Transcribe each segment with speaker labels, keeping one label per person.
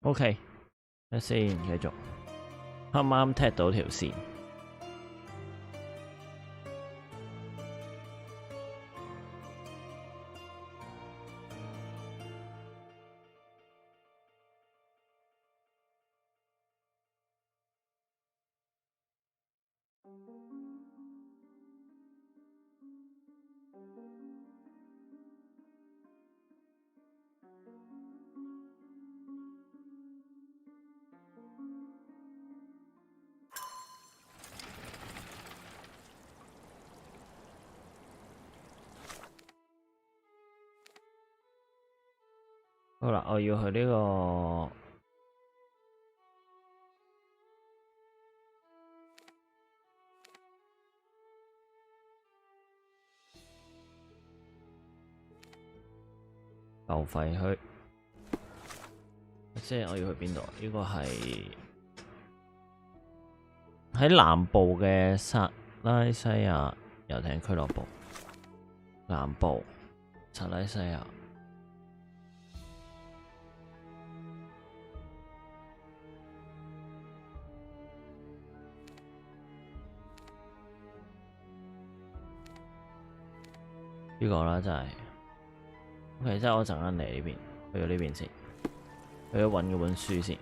Speaker 1: OK， 一先繼續，啱啱踢到條線。好啦，我要去呢個舊廢墟，即係我要去邊度？呢個係喺南部嘅薩拉西亞遊艇俱樂部，南部薩拉西亞。呢個啦，真係 OK， 即係我陣間嚟呢邊，去咗呢邊先，去咗揾嗰本書先。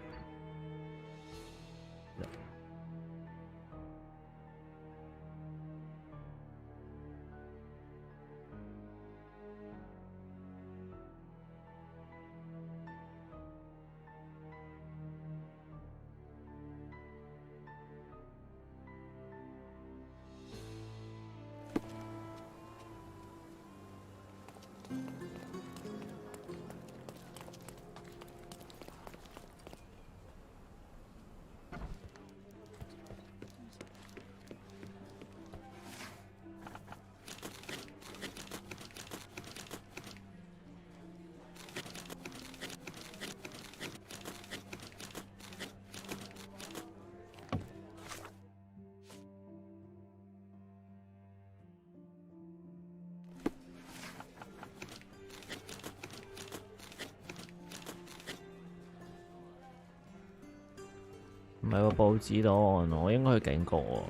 Speaker 1: 唔係個報紙檔案，我應該去警局喎。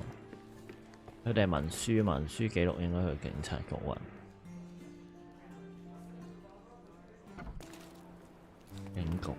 Speaker 1: 佢哋係文書記錄應該去警察局揾。警局。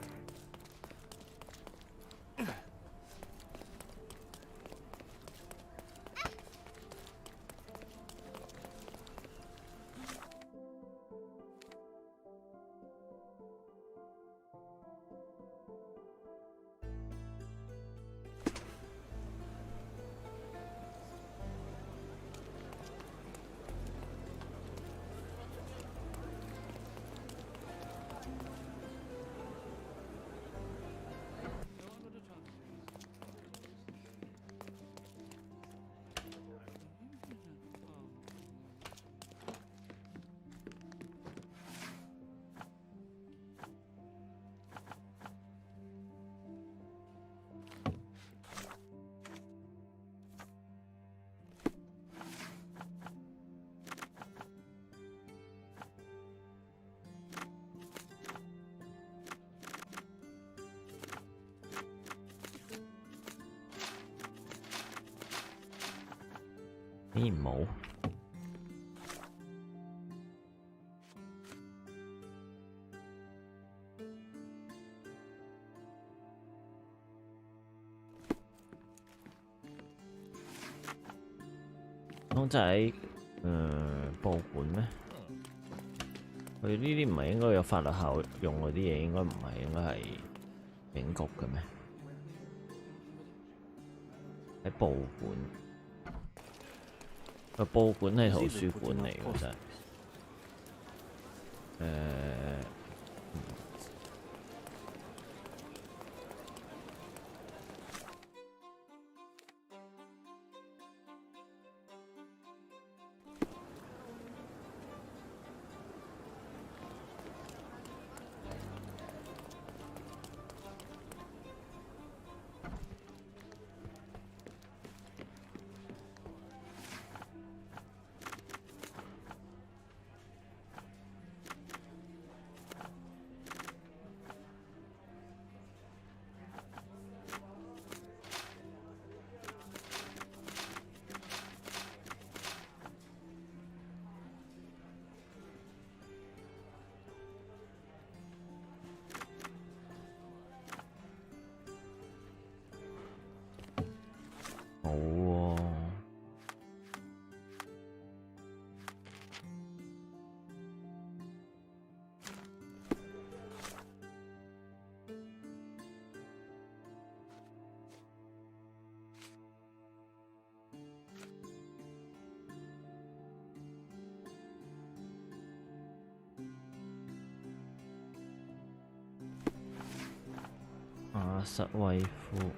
Speaker 1: 竟然冇，公仔報館咩？佢呢啲唔係應該有法律效用嗰啲嘢，應該唔係，應該係警局嘅咩？喺報館。個報館係圖書館嚟嘅真係，實惠夫。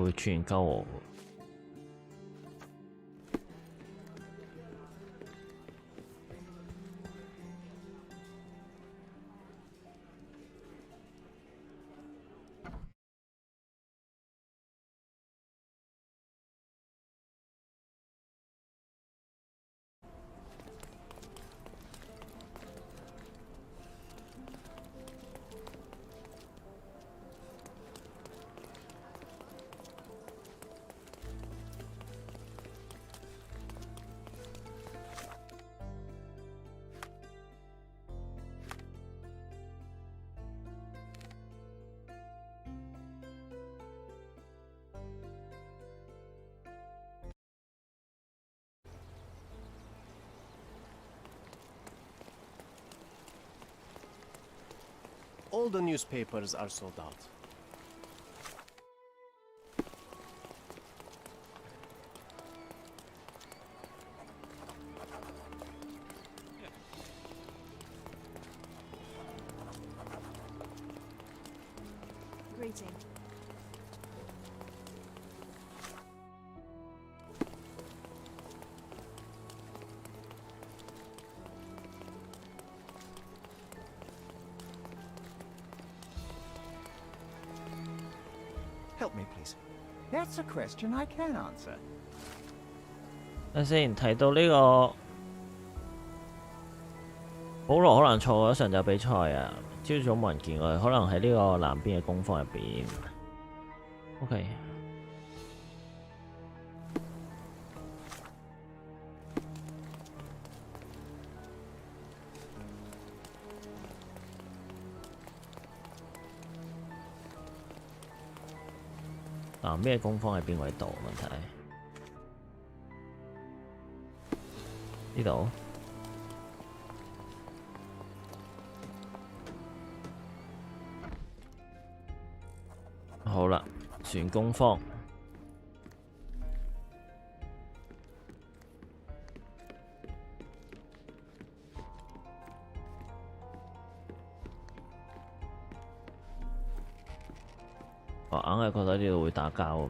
Speaker 1: 會出現鳩我。
Speaker 2: All the newspapers are sold out.
Speaker 3: Greeting.
Speaker 2: Help me, please. That's a question I can answer.
Speaker 1: 等先，提到呢個保羅可能錯咗上晝比賽啊，朝早冇人見佢，可能喺呢個南邊嘅工坊入邊。OK。南邊嘅工坊喺邊位度？問題呢度。好啦，船工坊。我硬係覺得呢度會打交咁。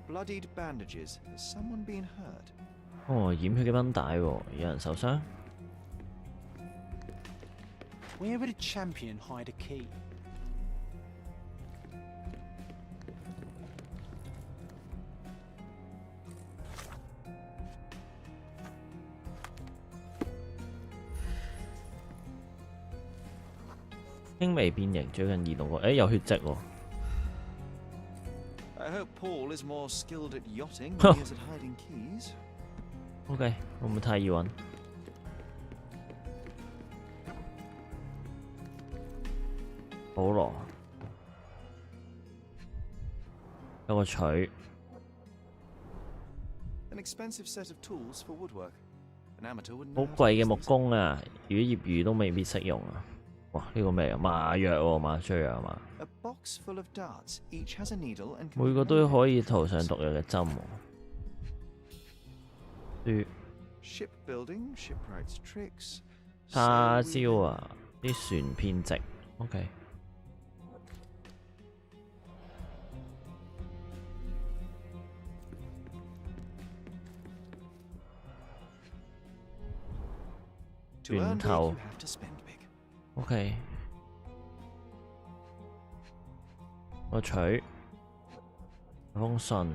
Speaker 2: Bloodied bandages. Has someone been hurt?
Speaker 1: 哦，染血嘅繃帶喎，有人受傷。
Speaker 4: Where would a champion hide a key?
Speaker 1: 輕微變形，最近移動過，有血跡喎。
Speaker 2: I hope Paul is more skilled at yachting than he is at hiding keys.
Speaker 1: OK， 會唔會太易揾？保羅有個錘。
Speaker 2: An expensive set of tools for woodwork. An amateur wouldn't
Speaker 1: 好
Speaker 2: know how to
Speaker 1: 貴嘅
Speaker 2: use
Speaker 1: 木
Speaker 2: these.
Speaker 1: 工啊，如果業餘都未必識用啊！哇，呢個咩啊？麻藥喎，麻醉藥係嘛？
Speaker 2: A box full of darts. Each has a needle and
Speaker 1: 每個都可以塗上毒藥嘅針喎。
Speaker 2: shipbuilding, shipwrights tricks.
Speaker 1: 叉招啊，啲船偏直。OK。
Speaker 2: To earn
Speaker 1: 源
Speaker 2: big,
Speaker 1: 頭
Speaker 2: you have to spend big.
Speaker 1: OK。 個錘，封信。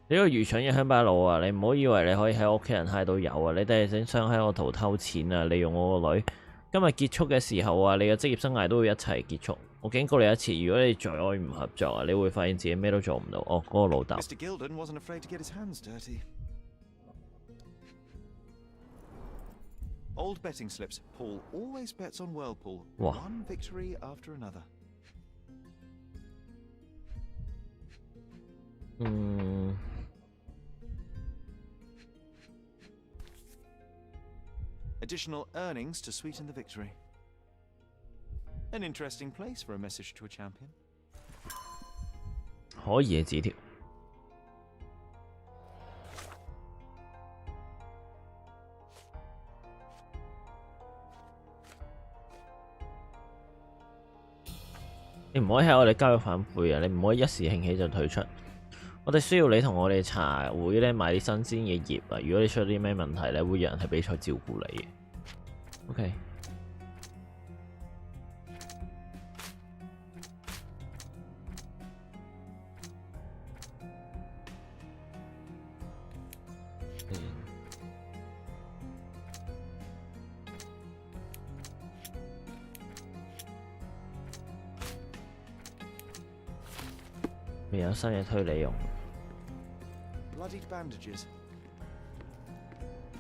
Speaker 1: 你個愚蠢嘅鄉巴佬啊！你唔好以為你可以喺屋企人揩到油啊！你哋係想喺我度偷錢啊！利用我個女。今日結束嘅時候啊，你嘅職業生涯都會一齊結束。我警告你一次，如果你再唔合作啊，你會發現自己咩都做唔到。哦，嗰個老豆。
Speaker 2: Mr. Gilden wasn't afraid to get his hands dirty. Old betting slips. Paul always bets on Whirlpool.
Speaker 1: Wow.
Speaker 2: One victory after another. Additional earnings to sweeten the victory. An interesting place for a message to a champion.
Speaker 1: 可以嘅紙條。你唔可以喺我哋交易反悔啊！你唔可以一時興起就退出。我哋需要你同我哋茶會咧買啲新鮮嘅葉啊！如果你出咗啲咩問題咧，會有人喺比賽照顧你嘅。OK。未有新嘅推理用。
Speaker 2: Bloodied bandages.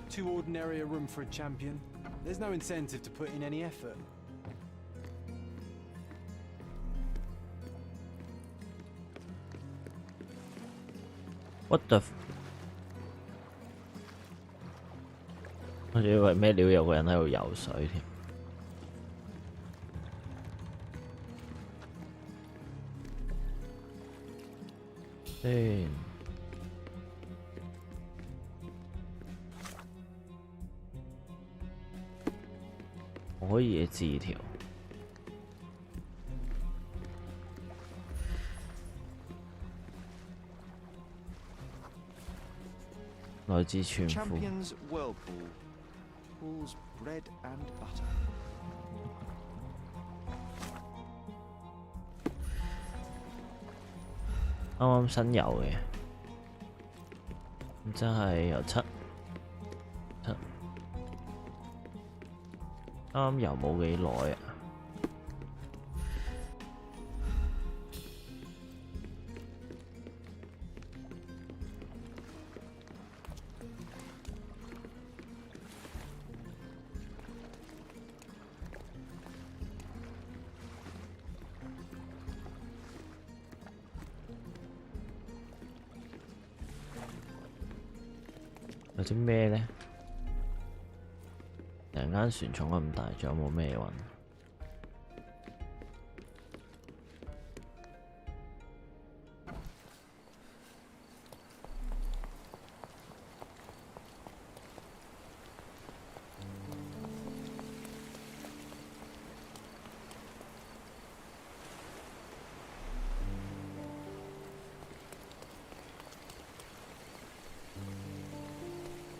Speaker 4: Too ordinary a room for a champion. There's no incentive to put in any effort.
Speaker 1: What the？ 我以為咩料有個人喺度游水添。可以嘅字條，來自全副。
Speaker 2: Champion's whirlpool. Pools bread and butter.
Speaker 1: 啱啱新有嘅，真係由七，啱啱游冇幾耐啊！有啲咩呢？成間船重咁大，仲有冇咩運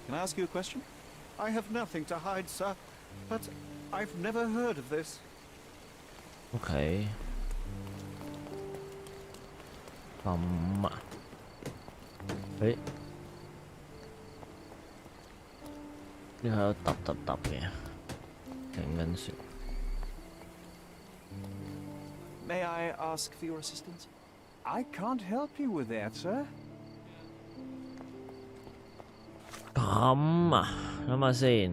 Speaker 1: ？Can
Speaker 2: I ask you a question? I have nothing to hide, sir, but I've never heard of this.
Speaker 1: OK。咁啊？誒，呢喺度揼嘅，整緊船。
Speaker 2: May I ask for your assistance?
Speaker 4: I can't help you with that, sir.
Speaker 1: 咁啊，諗下先。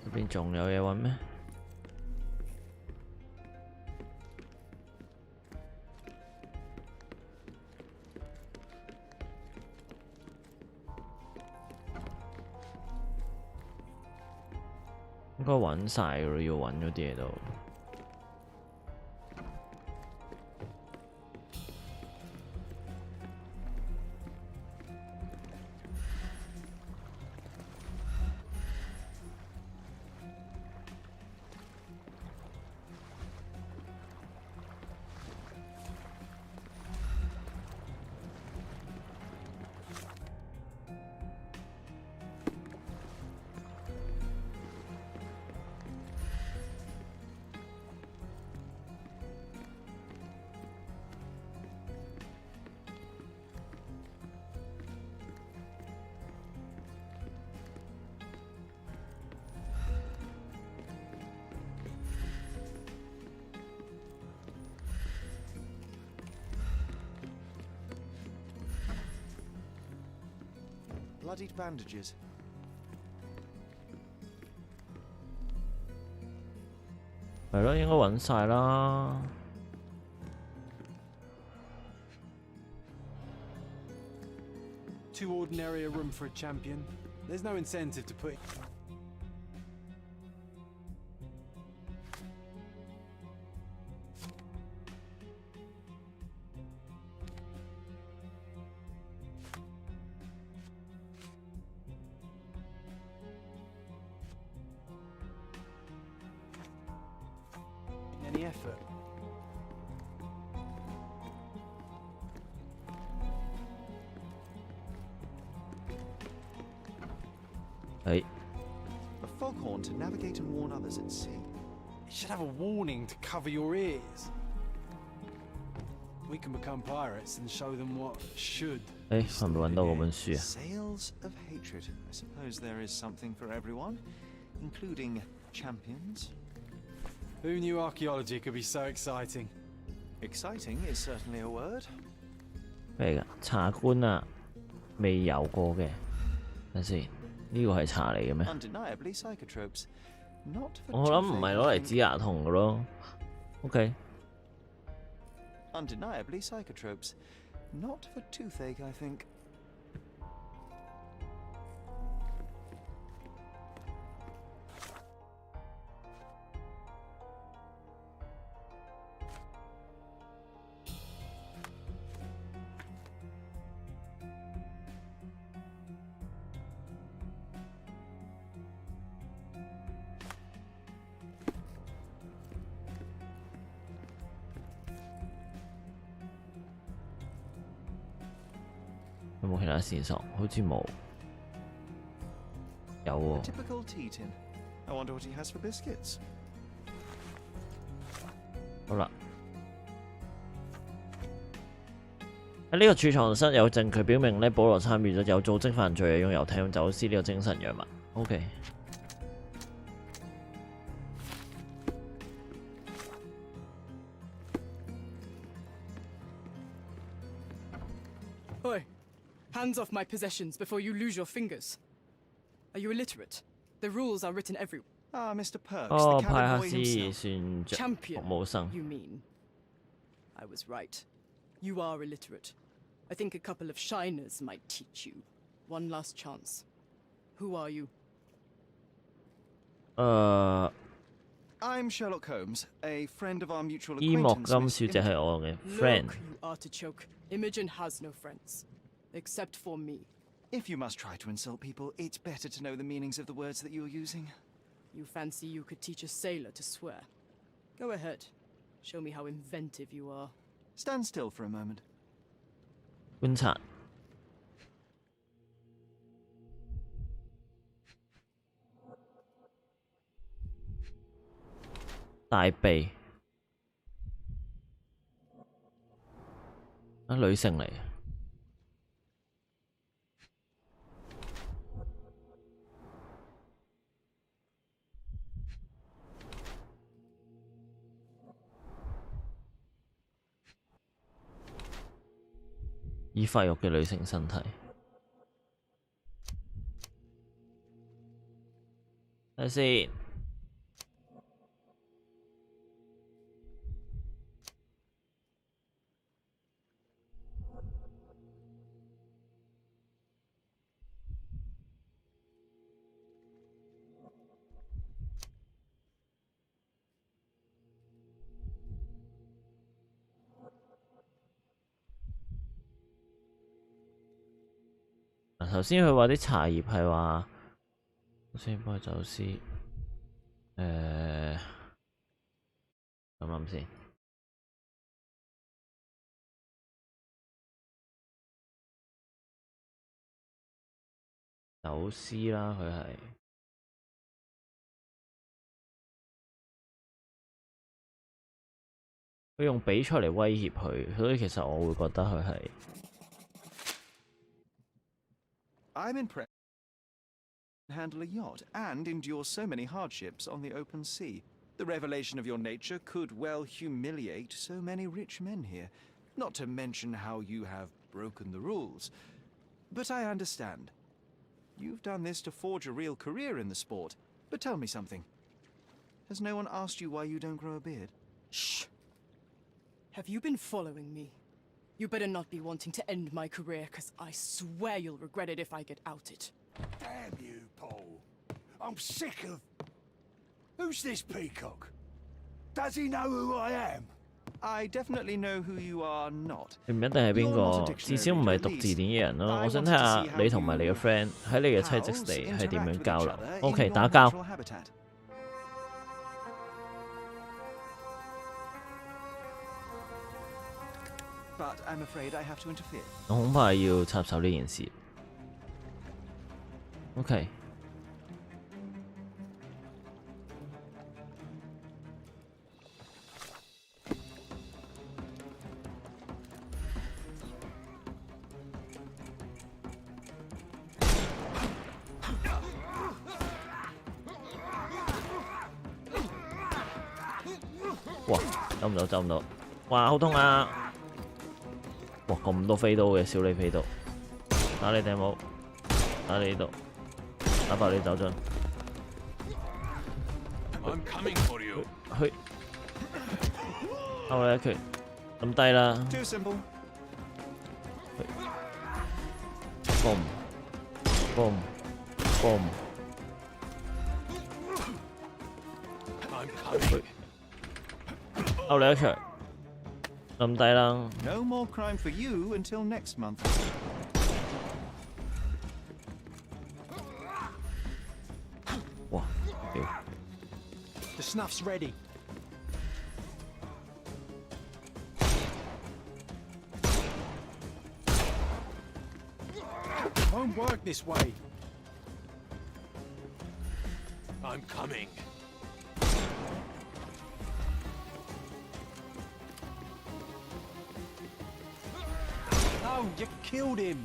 Speaker 1: 呢邊仲有嘢揾咩？應該揾晒㗎啦，要揾嗰啲嘢都。
Speaker 2: bloodied bandages.
Speaker 1: 係咯，應該揾晒啦。
Speaker 4: Too ordinary a room for a champion. There's no incentive to put. Any effort.
Speaker 1: Hey.
Speaker 2: A foghorn to navigate and warn others at sea.
Speaker 4: It should have a warning to cover your ears. We can become pirates and show them what should.
Speaker 1: 係咪揾到嗰本書啊？
Speaker 2: Sails of hatred. I suppose there is something for everyone, including champions.
Speaker 4: Who knew archaeology could be so exciting?
Speaker 2: Exciting is certainly a word.
Speaker 1: 咩嚟㗎？茶官啊，未有過嘅。睇先，呢個係茶嚟嘅咩？
Speaker 2: Undeniably psychotropes. Not for
Speaker 1: 我諗唔係攞嚟
Speaker 2: toothache,
Speaker 1: 止牙痛嘅咯。OK，
Speaker 2: Undeniably psychotropes. Not for toothache, I think.
Speaker 1: 有冇其他線索？好似冇。有喎。
Speaker 2: Typical tea tin. I wonder what he has for biscuits.
Speaker 1: 好啦，喺呢個儲藏室有證據表明呢，保羅參與咗有組織犯罪，用遊艇用走私呢個精神藥物。OK。
Speaker 5: Oi! Hands off my possessions before you lose your fingers. Are you illiterate? The rules are written everywhere.
Speaker 2: Ah, Mr. Perks,
Speaker 1: 哦，
Speaker 2: the
Speaker 1: 派
Speaker 2: cabin
Speaker 1: 克
Speaker 2: boy
Speaker 1: 斯
Speaker 2: himself.
Speaker 1: 算着
Speaker 5: Champion,
Speaker 1: 服務生。
Speaker 5: you mean? I was right. You are illiterate. I think a couple of shiners might teach you. One last chance. Who are you?
Speaker 2: I'm Sherlock Holmes, a friend of our mutual
Speaker 1: 伊莫
Speaker 2: acquaintance.
Speaker 1: 金
Speaker 2: Miss
Speaker 1: 小姐
Speaker 2: Imogen.
Speaker 1: 係我嘅
Speaker 5: Look,
Speaker 1: friend。
Speaker 5: you artichoke. Imogen has no friends. Except for me.
Speaker 2: If you must try to insult people, it's better to know the meanings of the words that you're using.
Speaker 5: You fancy you could teach a sailor to swear? Go ahead. Show me how inventive you are.
Speaker 2: Stand still for a moment.
Speaker 1: 觀察。大鼻啊，女性嚟。已發育嘅女性身體。睇下先。頭先佢話啲茶葉係話，我先幫佢走私。諗先。走私啦，佢係。佢用比賽嚟威脅佢，所以其實我會覺得佢係。
Speaker 2: I'm impressed you can handle a yacht and endure so many hardships on the open sea. The revelation of your nature could well humiliate so many rich men here, not to mention how you have broken the rules. But I understand. You've done this to forge a real career in the sport. But tell me something. Has no one asked you why you don't grow a beard?
Speaker 5: Shh! Have you been following me? You better not be wanting to end my career, cause I swear you'll regret it if I get outed.
Speaker 6: Damn you, Paul. I'm sick of... Who's this peacock? Does he know who I am?
Speaker 2: I definitely know who you are not.
Speaker 1: 你唔一定係邊個，至少唔係讀字典嘅人咯。我想睇下你同埋你嘅 friend 喺你嘅棲息地係點樣交流。OK， 打交。
Speaker 2: But I'm afraid I have to interfere.
Speaker 1: 我恐怕係要插手呢件事。OK。哇！走唔到，走唔到！哇，好痛啊！哇，咁多飛刀嘅小李飛刀，打你頂帽，打你呢度，打爆你走樽。去，勾你一拳，抌低啦。
Speaker 2: Too simple.
Speaker 1: boom boom boom。去。勾你一拳，抌低啦。
Speaker 2: No more crime for you until next month.
Speaker 1: Wow. Okay.
Speaker 4: The snuff's ready. Won't work this way.
Speaker 6: I'm coming.
Speaker 4: No, you killed him.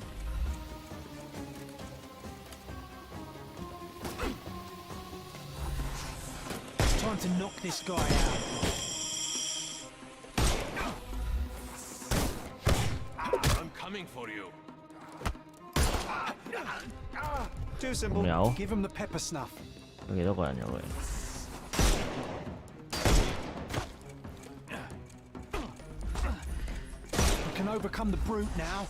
Speaker 4: Time to knock this guy out.
Speaker 6: I'm coming for you.
Speaker 2: Too simple.
Speaker 1: 有
Speaker 4: Give him the pepper snuff.
Speaker 1: 有幾多個人有嘅？
Speaker 4: We can overcome the brute now.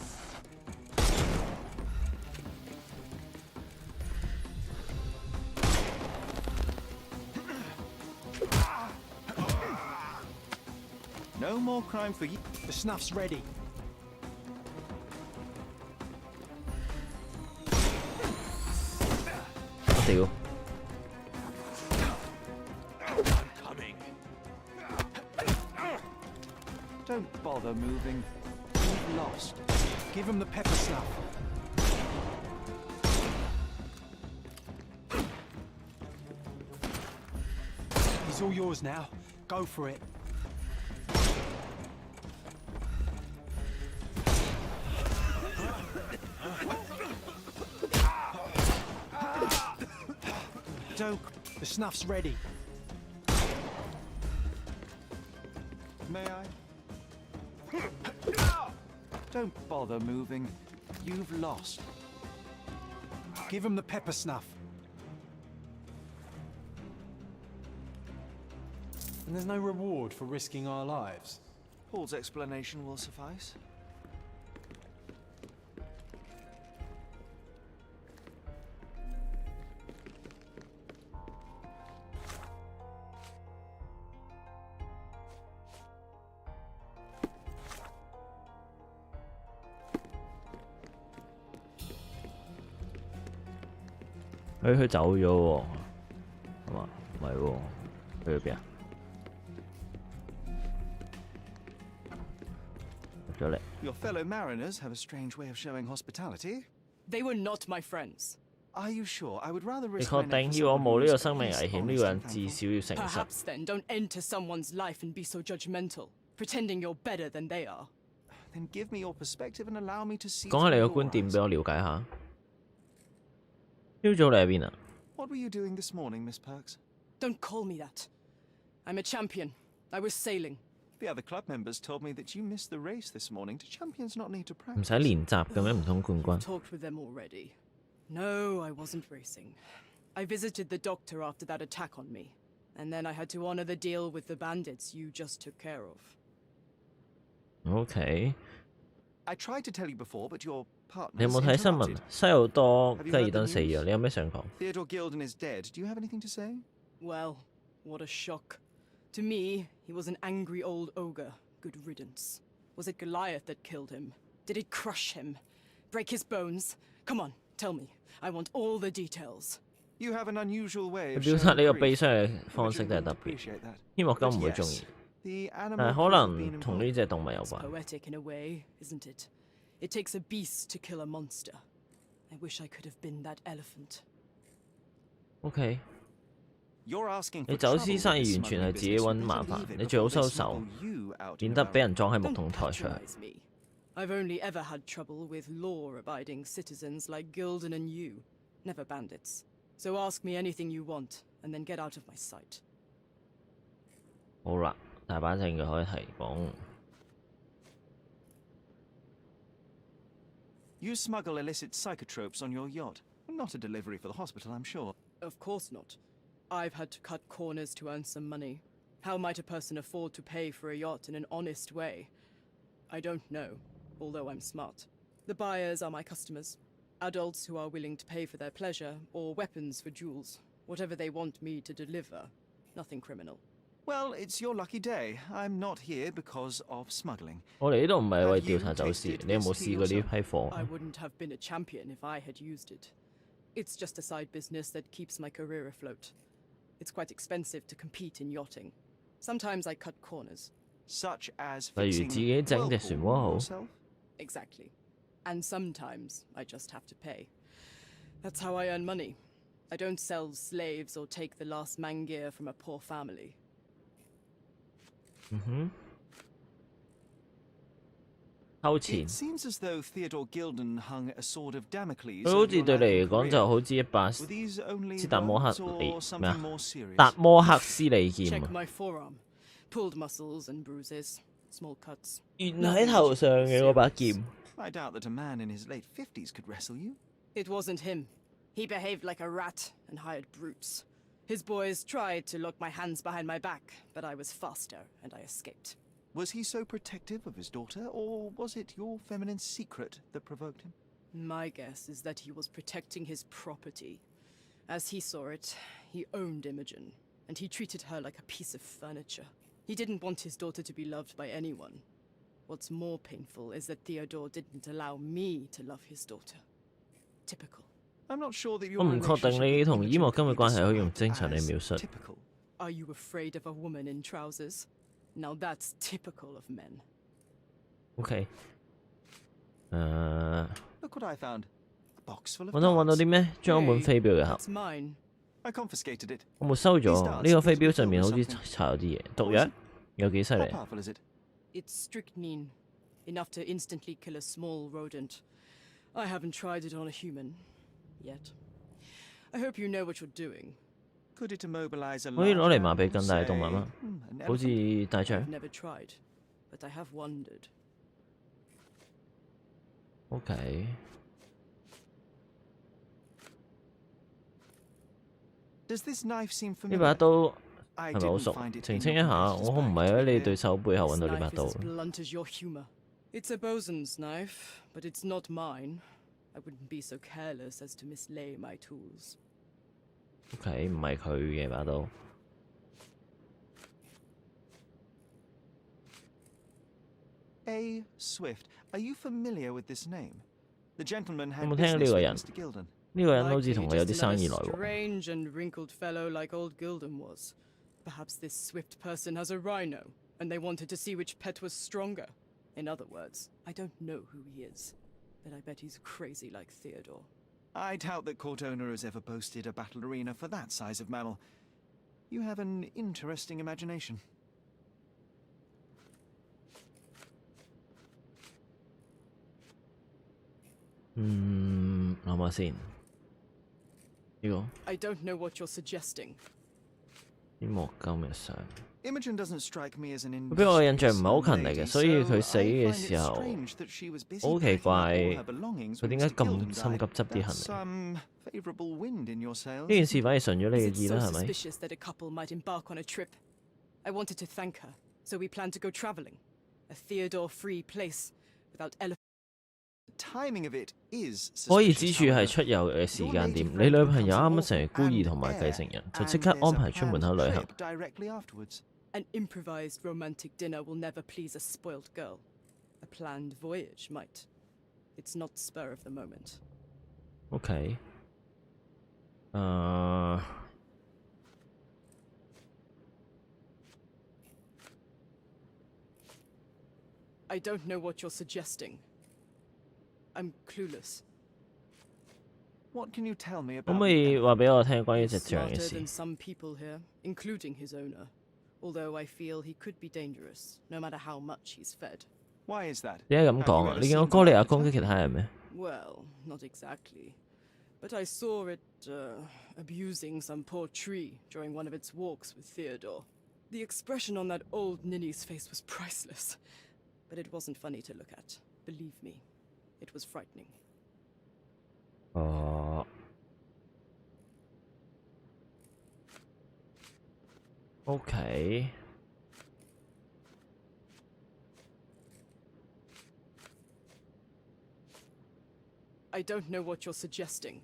Speaker 2: No more crime for you.
Speaker 4: The snuff's ready.
Speaker 1: 屌！
Speaker 6: I'm coming.
Speaker 2: Don't bother moving. You've lost.
Speaker 4: Give him the pepper snuff. He's all yours now. Go for it.
Speaker 2: Don't.
Speaker 4: The snuff's ready.
Speaker 2: May I? Don't bother moving. You've lost.
Speaker 4: Give him the pepper snuff. And there's no reward for risking our lives.
Speaker 2: Paul's explanation will suffice.
Speaker 1: 誒，佢走咗喎，係嘛？唔係喎，去咗邊啊？入咗嚟。
Speaker 2: Your fellow mariners have a strange way of showing hospitality.
Speaker 5: They were not my friends.
Speaker 2: Are you sure? I would rather
Speaker 1: 你
Speaker 2: risk
Speaker 1: 確
Speaker 2: my neck
Speaker 1: 定
Speaker 2: for
Speaker 1: 要我
Speaker 2: someone
Speaker 1: 冒
Speaker 2: who
Speaker 1: 呢個
Speaker 2: is
Speaker 1: 生命
Speaker 2: at
Speaker 1: 危
Speaker 2: least
Speaker 1: 險？呢
Speaker 2: honest
Speaker 1: 個人
Speaker 2: and
Speaker 1: 至
Speaker 2: valuable?
Speaker 1: 少要誠實。
Speaker 5: Perhaps then don't enter someone's life and be so judgmental, pretending you're better than they are.
Speaker 2: Then give me your perspective and allow me to see.
Speaker 1: 講下你
Speaker 2: through
Speaker 1: 嘅
Speaker 2: your
Speaker 1: 觀點
Speaker 2: eyes.
Speaker 1: 俾我了解下。朝早你喺邊啊？
Speaker 2: What were you doing this morning, Miss Perks?
Speaker 5: Don't call me that. I'm a champion. I was sailing.
Speaker 2: The other club members told me that you missed the race this morning. Do champions not need to
Speaker 1: 唔
Speaker 2: practice?
Speaker 1: 使練習嘅咩？唔通冠軍？
Speaker 5: Talked with them already. No, I wasn't racing. I visited the doctor after that attack on me, and then I had to honor the deal with the bandits you just took care of.
Speaker 1: OK，
Speaker 2: I tried to tell you before, but your
Speaker 1: 你有
Speaker 2: partner
Speaker 1: 冇睇新聞？西奧多吉爾登死咗，你有咩想講？
Speaker 2: Theodore Gilden is dead. Do you have anything to say?
Speaker 5: Well, what a shock. To me, he was an angry old ogre. Good riddance. Was it Goliath that killed him? Did it crush him? Break his bones? Come on, tell me. I want all the details.
Speaker 2: You have an unusual way
Speaker 1: 佢
Speaker 2: of
Speaker 1: 表
Speaker 2: showing
Speaker 1: 達呢個
Speaker 2: grief.
Speaker 1: 悲傷嘅
Speaker 2: I
Speaker 1: 方式
Speaker 2: imagine
Speaker 1: 都係
Speaker 2: you
Speaker 1: 特
Speaker 2: wouldn't
Speaker 1: 別。
Speaker 2: appreciate that.
Speaker 1: 希莫金
Speaker 2: But
Speaker 1: 唔會中
Speaker 2: yes,
Speaker 1: 意，
Speaker 2: the
Speaker 1: 但
Speaker 2: animal
Speaker 1: 係可
Speaker 2: could have
Speaker 1: 能
Speaker 2: been
Speaker 1: 同
Speaker 2: involved.
Speaker 1: 呢隻動物有
Speaker 5: It's
Speaker 1: 關。
Speaker 5: poetic in a way, isn't it? It takes a beast to kill a monster. I wish I could have been that elephant.
Speaker 1: OK，
Speaker 2: You're asking
Speaker 1: 你
Speaker 2: for
Speaker 1: 走
Speaker 2: trouble
Speaker 1: 私
Speaker 2: with
Speaker 1: 生意
Speaker 2: this
Speaker 1: 完全係
Speaker 2: smuggling
Speaker 1: 自己
Speaker 2: business.
Speaker 1: 揾
Speaker 2: You
Speaker 1: 麻
Speaker 2: better
Speaker 1: 煩，
Speaker 2: leave it
Speaker 1: 你最好
Speaker 2: before they
Speaker 1: 收手，
Speaker 2: smuggle you out
Speaker 1: 免
Speaker 2: in
Speaker 1: 得
Speaker 2: a
Speaker 1: 俾
Speaker 2: barrel.
Speaker 1: 人撞喺木
Speaker 5: Don't
Speaker 1: 桶抬出去。
Speaker 5: patronize me. I've only ever had trouble with law-abiding citizens like Gilden and you, never bandits. So ask me anything you want, and then get out of my sight.
Speaker 1: 好啦，大把證據可以提供。
Speaker 2: You smuggle illicit psychotropes on your yacht. Not a delivery for the hospital, I'm sure.
Speaker 5: Of course not. I've had to cut corners to earn some money. How might a person afford to pay for a yacht in an honest way? I don't know, although I'm smart. The buyers are my customers. Adults who are willing to pay for their pleasure, or weapons for jewels. Whatever they want me to deliver. Nothing criminal.
Speaker 2: Well, it's your lucky day. I'm not here because of smuggling.
Speaker 1: 我哋呢度唔係為調查走私，你有冇試過呢批
Speaker 5: I
Speaker 1: 貨？
Speaker 5: wouldn't have been a champion if I had used it. It's just a side business that keeps my career afloat. It's quite expensive to compete in yachting. Sometimes I cut corners.
Speaker 2: Such as
Speaker 1: 例如
Speaker 2: fixing
Speaker 1: 自己整隻漩渦號。
Speaker 2: yourself?
Speaker 5: Exactly. And sometimes I just have to pay. That's how I earn money. I don't sell slaves or take the last mangear from a poor family.
Speaker 1: 嗯哼，偷錢
Speaker 2: It。seems as though Theodore Gilden hung a sword of Damocles.
Speaker 1: 佢好
Speaker 2: over
Speaker 1: 似
Speaker 2: your
Speaker 1: 對你
Speaker 2: life
Speaker 1: 嚟
Speaker 2: and
Speaker 1: 講
Speaker 2: career.
Speaker 1: 就好似一把
Speaker 2: Were these only
Speaker 1: 斯達摩克
Speaker 2: words
Speaker 1: 利
Speaker 2: or
Speaker 1: 咩
Speaker 2: something
Speaker 1: 啊
Speaker 2: more？serious?
Speaker 1: 達摩克斯利劍
Speaker 5: Check
Speaker 1: 啊！
Speaker 5: my forearm. Pulled muscles and bruises. Small cuts.
Speaker 1: 原來喺頭上嘅嗰把劍。
Speaker 2: I doubt that a man in his late 50s could wrestle you.
Speaker 5: It wasn't him. He behaved like a rat and hired brutes. His boys tried to lock my hands behind my back, but I was faster and I escaped.
Speaker 2: Was he so protective of his daughter, or was it your feminine secret that provoked him?
Speaker 5: My guess is that he was protecting his property. As he saw it, he owned Imogen, and he treated her like a piece of furniture. He didn't want his daughter to be loved by anyone. What's more painful is that Theodore didn't allow me to love his daughter. Typical.
Speaker 2: I'm not sure that
Speaker 1: 我
Speaker 2: your
Speaker 1: 唔確定
Speaker 2: relationship
Speaker 1: 你
Speaker 2: with
Speaker 1: 同
Speaker 2: Imogen
Speaker 1: 伊莫金嘅
Speaker 2: could be
Speaker 1: 關係可以用
Speaker 2: described
Speaker 1: 精神嚟
Speaker 2: as
Speaker 1: 描述。
Speaker 2: typical.
Speaker 5: Are you afraid of a woman in trousers? Now that's typical of men.
Speaker 1: OK，
Speaker 2: Look what I found. A box full of
Speaker 1: 我都揾到
Speaker 2: darts.
Speaker 1: 啲咩？裝滿
Speaker 5: Hey,
Speaker 1: 飛鏢嘅盒，
Speaker 5: That's mine.
Speaker 2: I confiscated it.
Speaker 1: 我沒收咗。呢個飛鏢上面好似搽咗啲嘢，毒藥有幾犀利
Speaker 2: How？powerful is it?
Speaker 5: It's strychnine. Enough to instantly kill a small rodent. I haven't tried it on a human. Yet. I hope you know what you're doing.
Speaker 2: Could it immobilize a
Speaker 1: 可以攞嚟
Speaker 2: large
Speaker 1: 麻痹
Speaker 2: animal,
Speaker 1: 更大嘅動物
Speaker 2: say,
Speaker 1: 嗎？
Speaker 2: an
Speaker 1: 好似
Speaker 2: elephant?
Speaker 1: 大象
Speaker 5: I've。never tried. But I have wondered.
Speaker 1: OK，
Speaker 2: Does this knife seem
Speaker 1: 呢把
Speaker 2: familiar?
Speaker 1: 刀
Speaker 2: I
Speaker 1: 係咪好
Speaker 2: didn't
Speaker 1: 熟？
Speaker 2: find it
Speaker 1: 澄
Speaker 2: in
Speaker 1: 清一
Speaker 2: your
Speaker 1: 下，
Speaker 2: competitor's
Speaker 1: 我可唔
Speaker 2: bag,
Speaker 1: 係
Speaker 2: to
Speaker 1: 喺
Speaker 2: be
Speaker 1: 你
Speaker 2: fair.
Speaker 1: 對手背後揾
Speaker 5: This
Speaker 1: 到呢把
Speaker 5: knife
Speaker 1: 刀
Speaker 5: is as blunt as your humor. It's a bosun's knife, but it's not mine. I wouldn't be so careless as to mislay my tools.
Speaker 1: OK，唔係佢嘅把刀。
Speaker 2: A. Swift. Are you familiar with this name? The gentleman had
Speaker 1: 有冇聽過呢
Speaker 2: business
Speaker 1: 個
Speaker 2: with
Speaker 1: 人？
Speaker 2: Mr. Gilden.
Speaker 1: 呢個人好似
Speaker 5: Likely
Speaker 1: 同我有啲
Speaker 5: just
Speaker 1: 生意
Speaker 5: another
Speaker 1: 來往。
Speaker 5: strange and wrinkled fellow like old Gilden was. Perhaps this Swift person has a rhino, and they wanted to see which pet was stronger. In other words, I don't know who he is, but I bet he's crazy like Theodore.
Speaker 2: I doubt that court owner has ever boasted a battle arena for that size of mammal. You have an interesting imagination.
Speaker 1: 諗下先。呢個
Speaker 5: I don't know what you're suggesting.
Speaker 1: 啲莫金嘅相。
Speaker 2: Imogen doesn't strike me as an
Speaker 1: 佢俾我嘅印象唔係好
Speaker 2: industry
Speaker 1: 勤力嘅，
Speaker 2: lady,
Speaker 1: 所以
Speaker 2: so
Speaker 1: 佢死
Speaker 2: I
Speaker 1: 嘅
Speaker 2: find
Speaker 1: 時
Speaker 2: it
Speaker 1: 候
Speaker 2: strange that she was busy
Speaker 1: 好奇
Speaker 2: packing up
Speaker 1: 怪，
Speaker 2: all her belongings
Speaker 1: 佢
Speaker 2: when
Speaker 1: 點解
Speaker 2: Mr.
Speaker 1: 咁
Speaker 2: Gilden
Speaker 1: 心急
Speaker 2: died.
Speaker 1: 執啲行
Speaker 2: That's
Speaker 1: 李？
Speaker 2: favourable wind in your
Speaker 1: 呢
Speaker 2: sails.
Speaker 1: 件事反而順咗你
Speaker 5: Is
Speaker 1: 嘅
Speaker 5: it
Speaker 1: 意
Speaker 5: so
Speaker 1: 啦，係咪？
Speaker 5: suspicious that a couple might embark on a trip? I wanted to thank her, so we planned to go traveling. A Theodore-free place without elephants.
Speaker 2: The timing of it is
Speaker 1: 可疑
Speaker 2: suspicious,
Speaker 1: 之處係
Speaker 2: however.
Speaker 1: 出遊嘅時間點，你女朋友啱啱成為孤兒同埋繼承人，就即刻安排出門口旅行。
Speaker 2: directly afterwards.
Speaker 5: An improvised romantic dinner will never please a spoiled girl. A planned voyage might. It's not spur of the moment.
Speaker 1: OK，
Speaker 5: I don't know what you're suggesting. I'm clueless.
Speaker 2: What can you tell me
Speaker 1: 可唔
Speaker 2: about
Speaker 1: 可以
Speaker 2: the
Speaker 1: 話俾我聽關於
Speaker 5: He's
Speaker 1: 隻象嘅
Speaker 5: smarter
Speaker 1: 事
Speaker 5: than？ some people here, including his owner. Although I feel he could be dangerous, no matter how much he's fed.
Speaker 2: Why is that?
Speaker 1: 點解咁
Speaker 2: Have
Speaker 1: 講
Speaker 2: you
Speaker 1: 啊？
Speaker 2: ever
Speaker 1: 你見我
Speaker 2: seen
Speaker 1: 哥利亞
Speaker 2: one
Speaker 1: 攻擊
Speaker 2: attack?
Speaker 1: 其他人咩？
Speaker 5: Well, not exactly. But I saw it, abusing some poor tree during one of its walks with Theodore. The expression on that old ninny's face was priceless. But it wasn't funny to look at. Believe me, it was frightening.
Speaker 1: 哦，OK，
Speaker 5: I don't know what you're suggesting.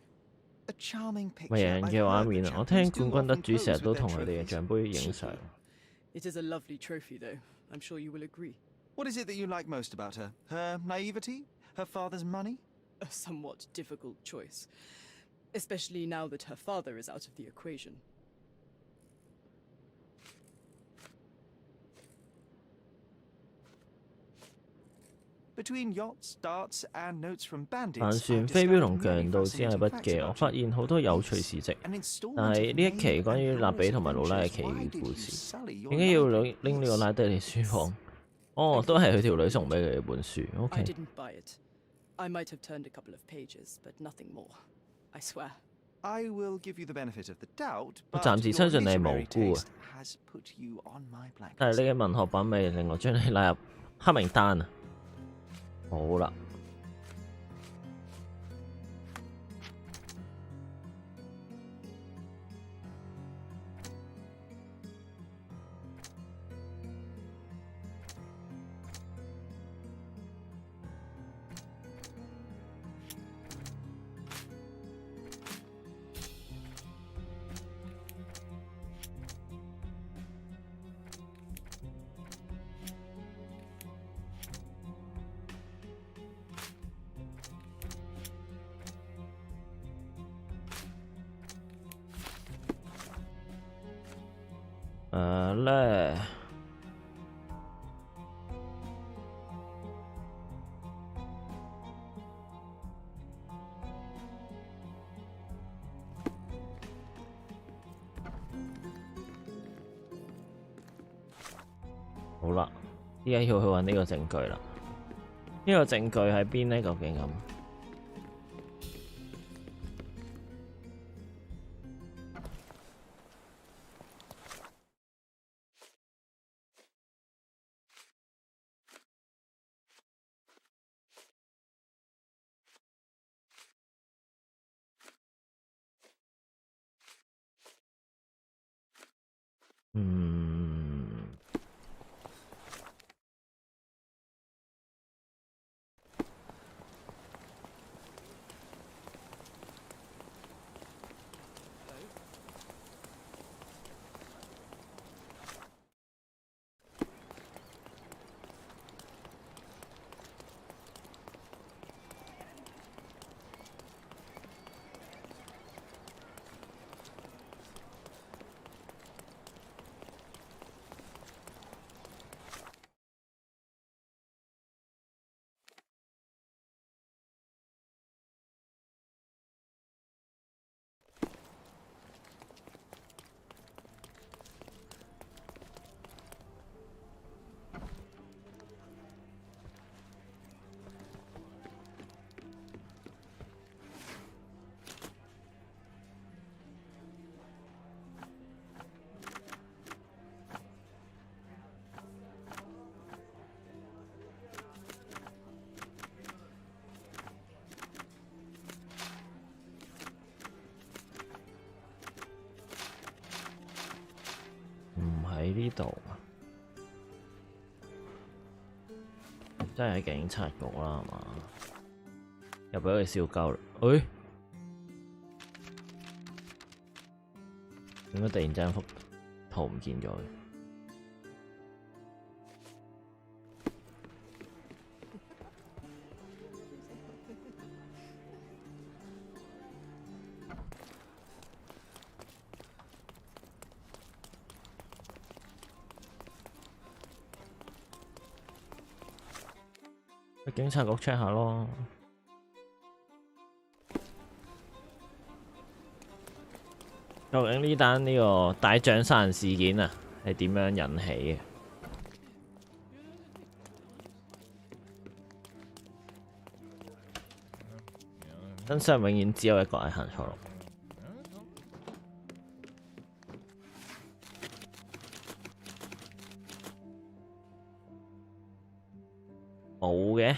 Speaker 2: A charming picture.
Speaker 1: 迷人
Speaker 2: I've
Speaker 1: 嘅畫
Speaker 2: heard
Speaker 1: 面
Speaker 2: that
Speaker 1: 啊！我聽
Speaker 2: champions
Speaker 1: 冠軍
Speaker 2: do
Speaker 1: 得
Speaker 2: often
Speaker 1: 主成日
Speaker 2: pose
Speaker 1: 都
Speaker 2: with their
Speaker 1: 同佢哋嘅
Speaker 2: trophies.
Speaker 1: 獎杯影相。
Speaker 5: It is a lovely trophy, though. I'm sure you will agree.
Speaker 2: What is it that you like most about her? Her naivety? Her father's money?
Speaker 5: A somewhat difficult choice. Especially now that her father is out of the equation.
Speaker 2: Between yachts, darts, and notes from
Speaker 1: 帆
Speaker 2: bandits,
Speaker 1: 船、
Speaker 2: I've
Speaker 1: 飛鏢
Speaker 2: discovered
Speaker 1: 同
Speaker 2: many
Speaker 1: 強盜只係
Speaker 2: fascinating
Speaker 1: 筆
Speaker 2: facts
Speaker 1: 記，我
Speaker 2: about
Speaker 1: 發
Speaker 2: you.
Speaker 1: 現好多有趣事蹟。
Speaker 2: An installment
Speaker 1: 但係
Speaker 2: of
Speaker 1: 呢一期
Speaker 2: name
Speaker 1: 關於
Speaker 2: and
Speaker 1: 蠟比同埋魯拉嘅
Speaker 2: glorious
Speaker 1: 奇
Speaker 2: adventures.
Speaker 1: 遇
Speaker 2: Why
Speaker 1: 故
Speaker 2: did you
Speaker 1: 事。
Speaker 2: sully your
Speaker 1: 點解要
Speaker 2: life
Speaker 1: 拎
Speaker 2: with
Speaker 1: 呢個
Speaker 2: this?
Speaker 1: 拉低你書房？哦，都係佢條女送俾佢嘅本書。
Speaker 5: I
Speaker 1: OK，
Speaker 5: didn't buy it. I might have turned a couple of pages, but nothing more. I swear.
Speaker 2: I will give you the benefit of the doubt,
Speaker 1: 我
Speaker 2: but
Speaker 1: 暫時
Speaker 2: your
Speaker 1: 相信你係無
Speaker 2: literary
Speaker 1: 辜啊！
Speaker 2: taste has put you on my
Speaker 1: 但係
Speaker 2: blacklist.
Speaker 1: 你嘅文學品味令我將你拉入黑名單啊！好啦。咧，好啦，依家要去揾呢個證據啦。呢個證據喺邊呢？究竟咁？喺呢度啊，真係喺警察局啦，係嘛？又俾佢笑鳩啦，誒、點解突然之間幅圖唔見咗嘅？去警察局 check 下咯。究竟呢單呢個大象殺人事件啊，係點樣引起嘅？真相永遠只有一個係行錯路。冇嘅。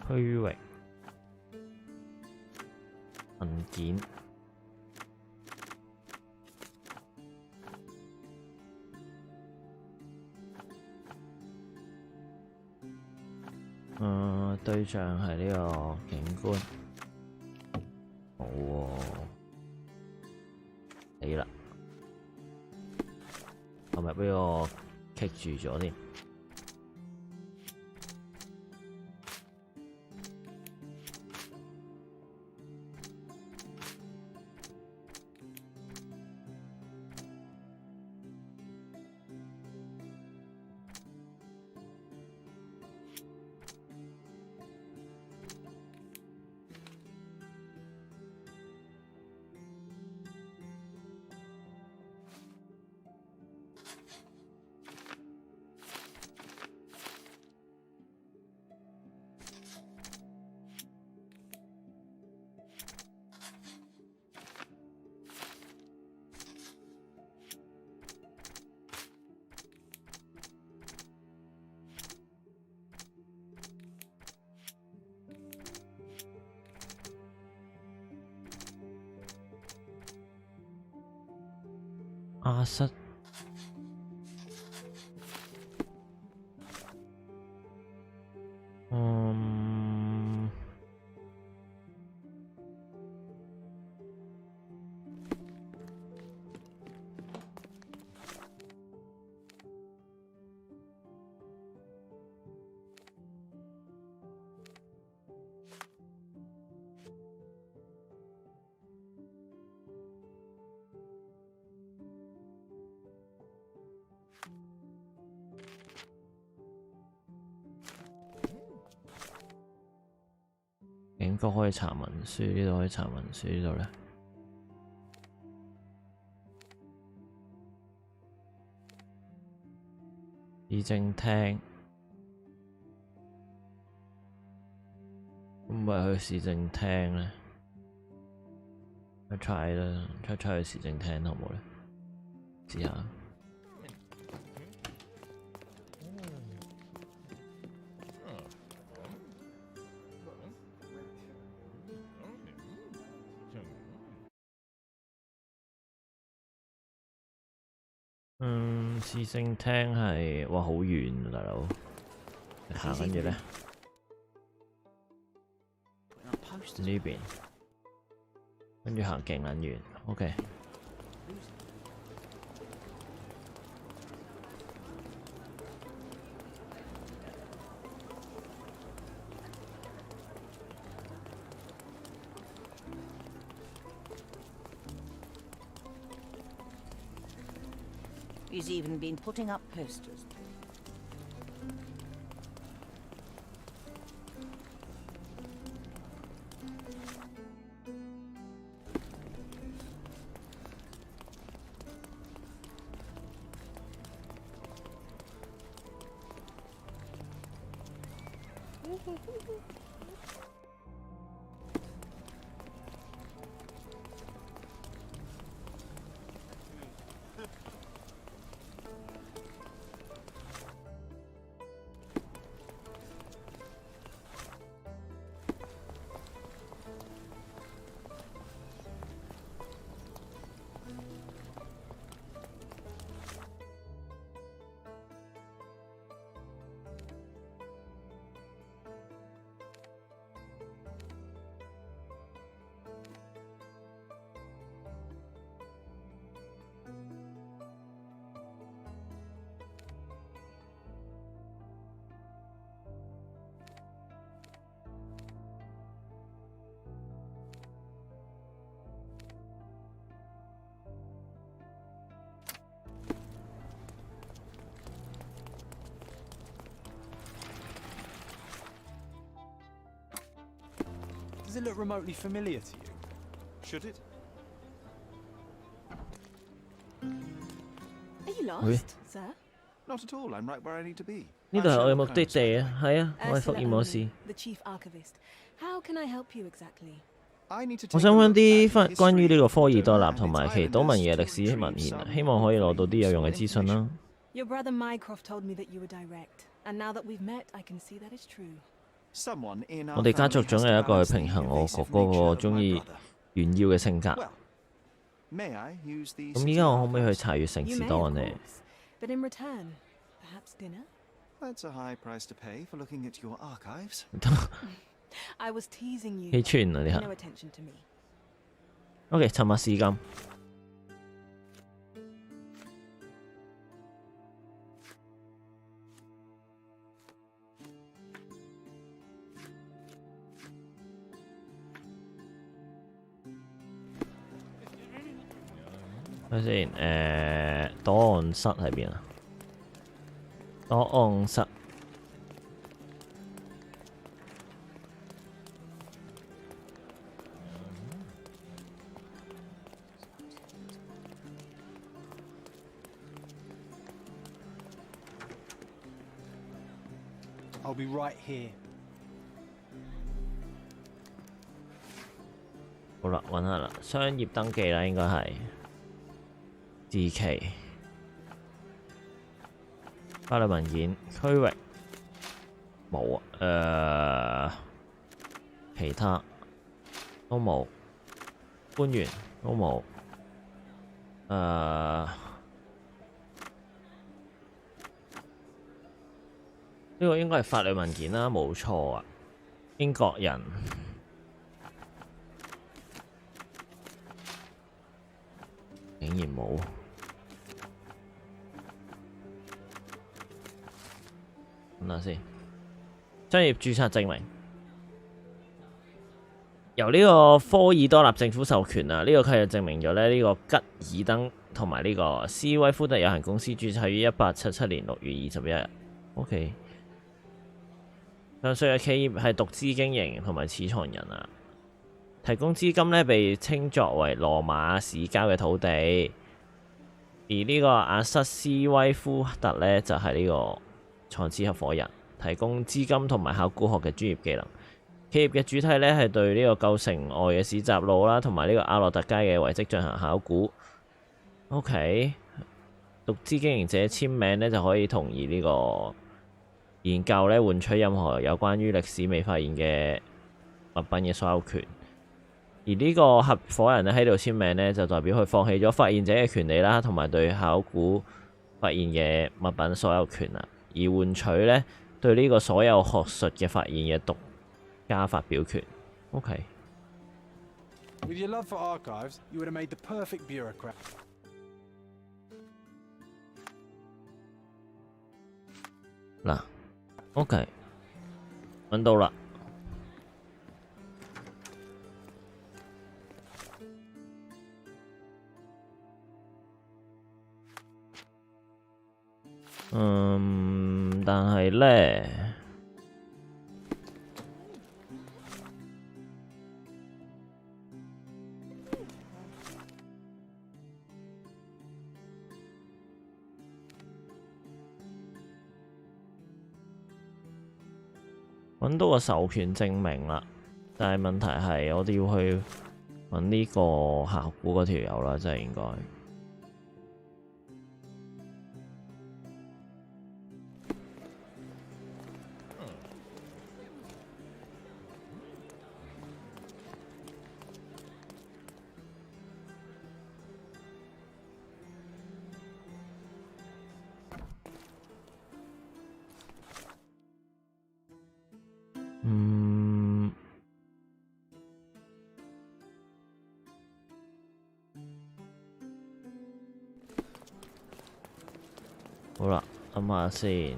Speaker 1: 區域文件，對象係呢個警官，冇喎，死啦！係咪俾我棘住咗添？阿瑟，警局可以查文書，呢度可以查文書，呢度咧市政廳，咁咪去市政廳咧？去 try 啦，try 去市政廳好唔好咧？試下。市政廳係哇好遠啊，大佬，行緊住咧呢邊，跟住行勁撚遠 ，OK。He's
Speaker 7: even been putting up posters.
Speaker 4: Does it look remotely familiar to you?
Speaker 2: Should it?
Speaker 3: Are you lost,
Speaker 1: Oui.
Speaker 3: sir?
Speaker 2: Not at all. I'm right where I need to be.
Speaker 1: 呢
Speaker 2: I'm
Speaker 1: 度係我嘅
Speaker 2: Sherlock
Speaker 1: 目的
Speaker 2: Holmes,
Speaker 1: 地啊，係啊，我係福
Speaker 3: Ursula
Speaker 1: 爾摩
Speaker 3: Only,
Speaker 1: 斯。
Speaker 3: the chief archivist. How can I help you exactly?
Speaker 2: I need to
Speaker 1: 我
Speaker 2: take
Speaker 1: 想
Speaker 2: a
Speaker 1: 揾
Speaker 2: look
Speaker 1: 啲
Speaker 2: at the
Speaker 1: 關於呢個科爾
Speaker 2: history
Speaker 1: 多
Speaker 2: of
Speaker 1: 納
Speaker 2: Dover
Speaker 1: 同
Speaker 2: and
Speaker 1: 埋
Speaker 2: its
Speaker 1: 其島文
Speaker 2: islanders
Speaker 1: 嘅
Speaker 2: to
Speaker 1: 歷史文
Speaker 2: retrieve
Speaker 1: 獻啊，
Speaker 2: some
Speaker 1: 希望可以攞到啲有
Speaker 2: hopefully
Speaker 1: 用嘅資訊啦。
Speaker 3: Your brother Mycroft told me that you were direct, and now that we've met, I can see that is true.
Speaker 2: Someone in our
Speaker 1: 我哋家族
Speaker 2: family
Speaker 1: 總
Speaker 2: has
Speaker 1: 有
Speaker 2: to
Speaker 1: 一個
Speaker 2: balance
Speaker 1: 去
Speaker 2: the
Speaker 1: 平衡我
Speaker 2: evasive
Speaker 1: 哥哥
Speaker 2: nature
Speaker 1: 個
Speaker 2: of
Speaker 1: 中
Speaker 2: my
Speaker 1: 意
Speaker 2: brother.
Speaker 1: 炫耀嘅性格。
Speaker 2: Well, may I use the
Speaker 1: 咁
Speaker 2: city
Speaker 1: 依家我可唔可以去
Speaker 2: archives?
Speaker 1: 查閱城
Speaker 3: You
Speaker 1: 市
Speaker 3: may,
Speaker 1: 檔
Speaker 3: of
Speaker 1: 案呢？
Speaker 3: course, but in return, perhaps dinner?
Speaker 2: That's a high price to pay for looking at your archives.
Speaker 3: I was teasing you.
Speaker 1: 氣穿啊！你
Speaker 3: Pay
Speaker 1: 下
Speaker 3: no attention to me.
Speaker 1: OK，沉默是金。睇下先，檔案室喺邊啊？檔案室。
Speaker 4: I'll be right here.
Speaker 1: 好啦，揾下啦，商業登記啦，應該係自期法律文件區域冇啊，其他都冇，官員都冇，呢個應該係法律文件啦，冇錯啊，英國人。竟然冇，等下先。商業註冊證明由呢個科爾多納政府授權啊，呢、個契約證明咗咧呢個吉爾登同埋呢個斯威夫特有限公司註冊於1877年6月21日。OK， 上述嘅企業係獨資經營同埋始創人啊。提供資金呢，被稱作為羅馬市郊嘅土地，而呢個阿瑟斯威夫特呢，就係呢個創始合夥人，提供資金同埋考古學嘅專業技能。企業嘅主體呢，係對呢個舊城外嘅市集路啦，同埋呢個阿洛特街嘅遺跡進行考古。OK， 獨資經營者簽名呢，就可以同意呢個研究呢，換取任何有關於歷史未發現嘅物品嘅所有權。而呢個合夥人咧喺度簽名呢，就代表佢放棄咗發現者嘅權利啦，同埋對考古發現嘅物品所有權啦，而換取呢對呢個所有學術嘅發現嘅獨家發表權。OK，
Speaker 4: With your love for archives, you would have made the perfect bureaucrat.
Speaker 1: 嗱 ，OK， 揾到啦。但係呢，揾到個授權證明啦，但係問題係我哋要去揾呢個考古嗰條友啦，真係應該。好啦，諗下先。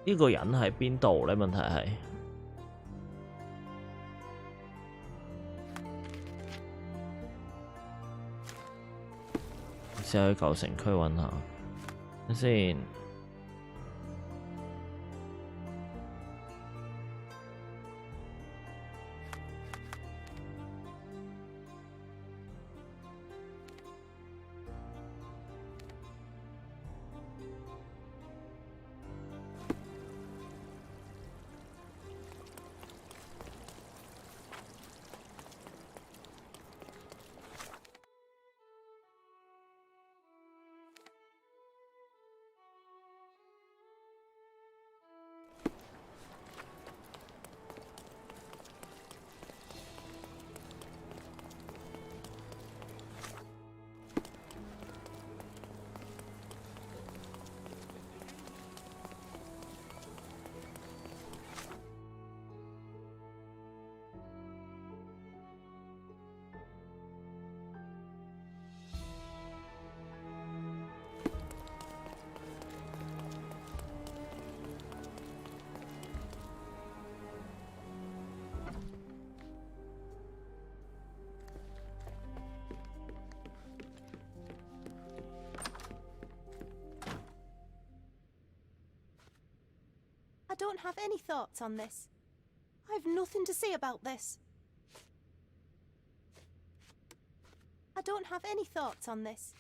Speaker 1: 呢個人喺邊度呢？問題係試下去舊城區揾下先。
Speaker 8: I don't have any thoughts on this. I've nothing to say about this. I don't have any thoughts on this.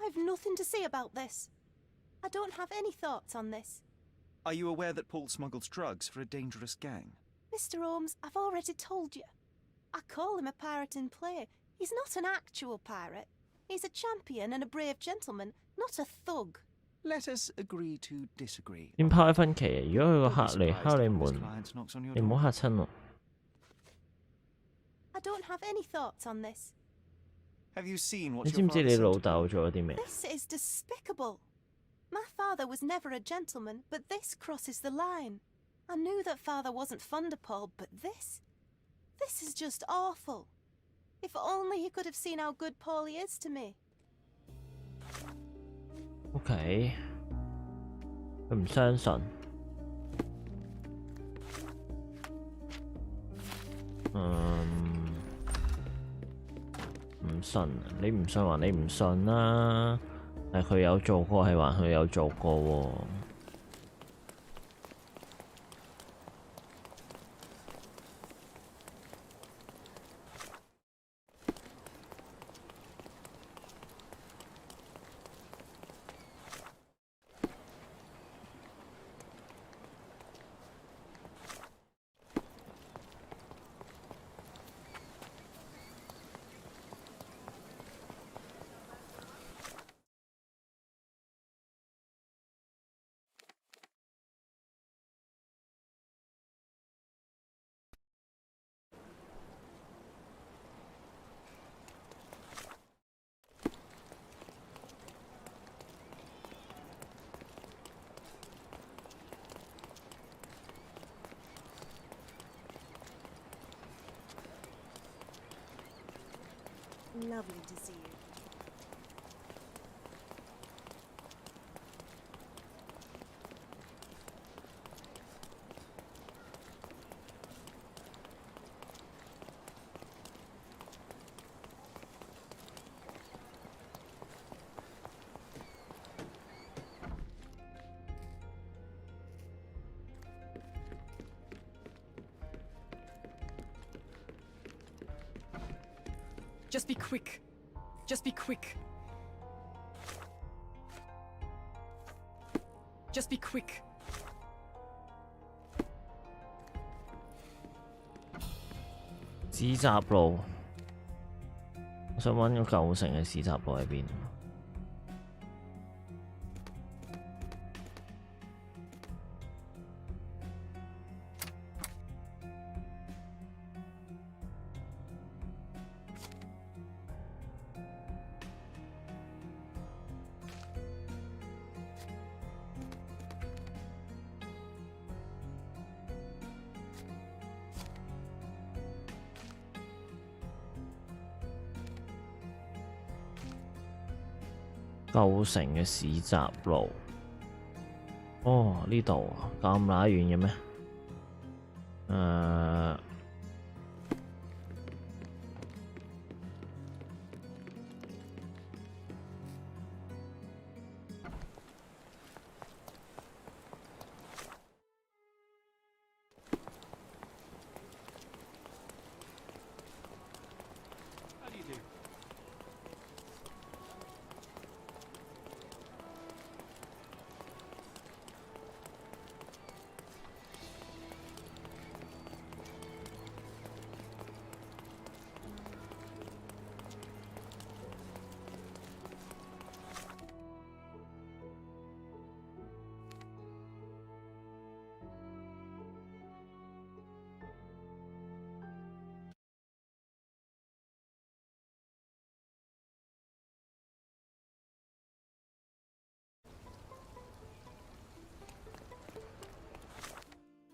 Speaker 8: I've nothing to say about this. I don't have any thoughts on this.
Speaker 2: Are you aware that Paul smuggles drugs for a dangerous gang?
Speaker 8: Mr. Holmes, I've already told you. I call him a pirate in play. He's not an actual pirate. He's a champion and a brave gentleman, not a thug.
Speaker 2: Let us agree to disagree.
Speaker 1: 點拋開分歧啊？如果佢個客
Speaker 2: Don't be
Speaker 1: 嚟
Speaker 2: surprised
Speaker 1: 敲你
Speaker 2: if one of his
Speaker 1: 門，
Speaker 2: clients knocks on your
Speaker 1: 你唔
Speaker 2: door.
Speaker 1: 好嚇親喎。
Speaker 8: I don't have any thoughts on this.
Speaker 2: Have you seen what
Speaker 1: 你
Speaker 2: your
Speaker 1: 知唔知
Speaker 2: father
Speaker 1: 你
Speaker 2: sent
Speaker 1: 老
Speaker 2: to
Speaker 1: 豆
Speaker 2: you?
Speaker 1: 做咗啲咩？
Speaker 8: This is despicable. My father was never a gentleman, but this crosses the line. I knew that father wasn't fond of Paul, but this is just awful. If only he could have seen how good Paulie is to me.
Speaker 1: OK， 佢唔相信。唔信，你唔信還你唔信啦。但係佢有做過係話佢有做過喎。
Speaker 8: Lovely to see you.
Speaker 5: Just be quick. Just be quick. Just be quick.
Speaker 1: 市集路，我想揾個舊城嘅市集路喺邊？舊城嘅市集路，哦，呢度咁乸遠嘅咩？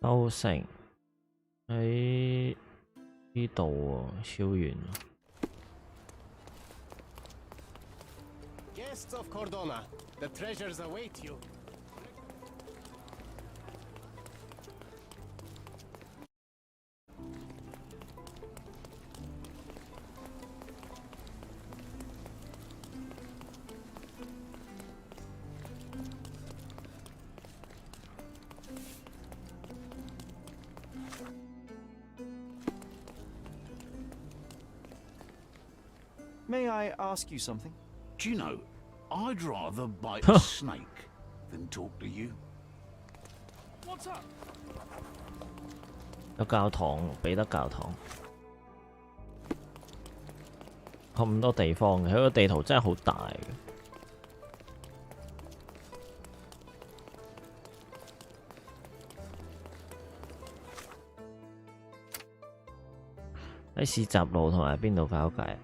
Speaker 1: 歐城喺呢度喎，超遠。
Speaker 9: Guests of Cordona, the treasures await you.
Speaker 2: May I ask you something?
Speaker 6: Do you know, I'd rather bite a snake than talk to you.
Speaker 4: What's up?
Speaker 1: 有教堂，彼得教堂。咁多地方嘅，佢個地圖真係好大嘅。喺市集路同埋邊度交界？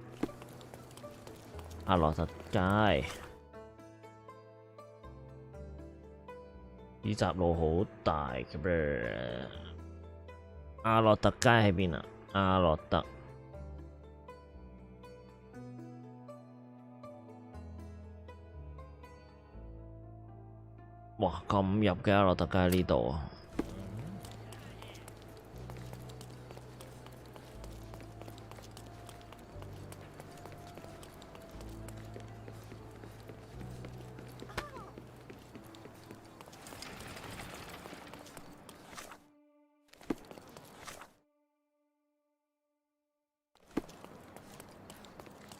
Speaker 1: 阿羅特街。市集路好大嘅噃。阿羅特街喺邊啊？阿羅特。哇！咁入嘅阿羅特街呢度啊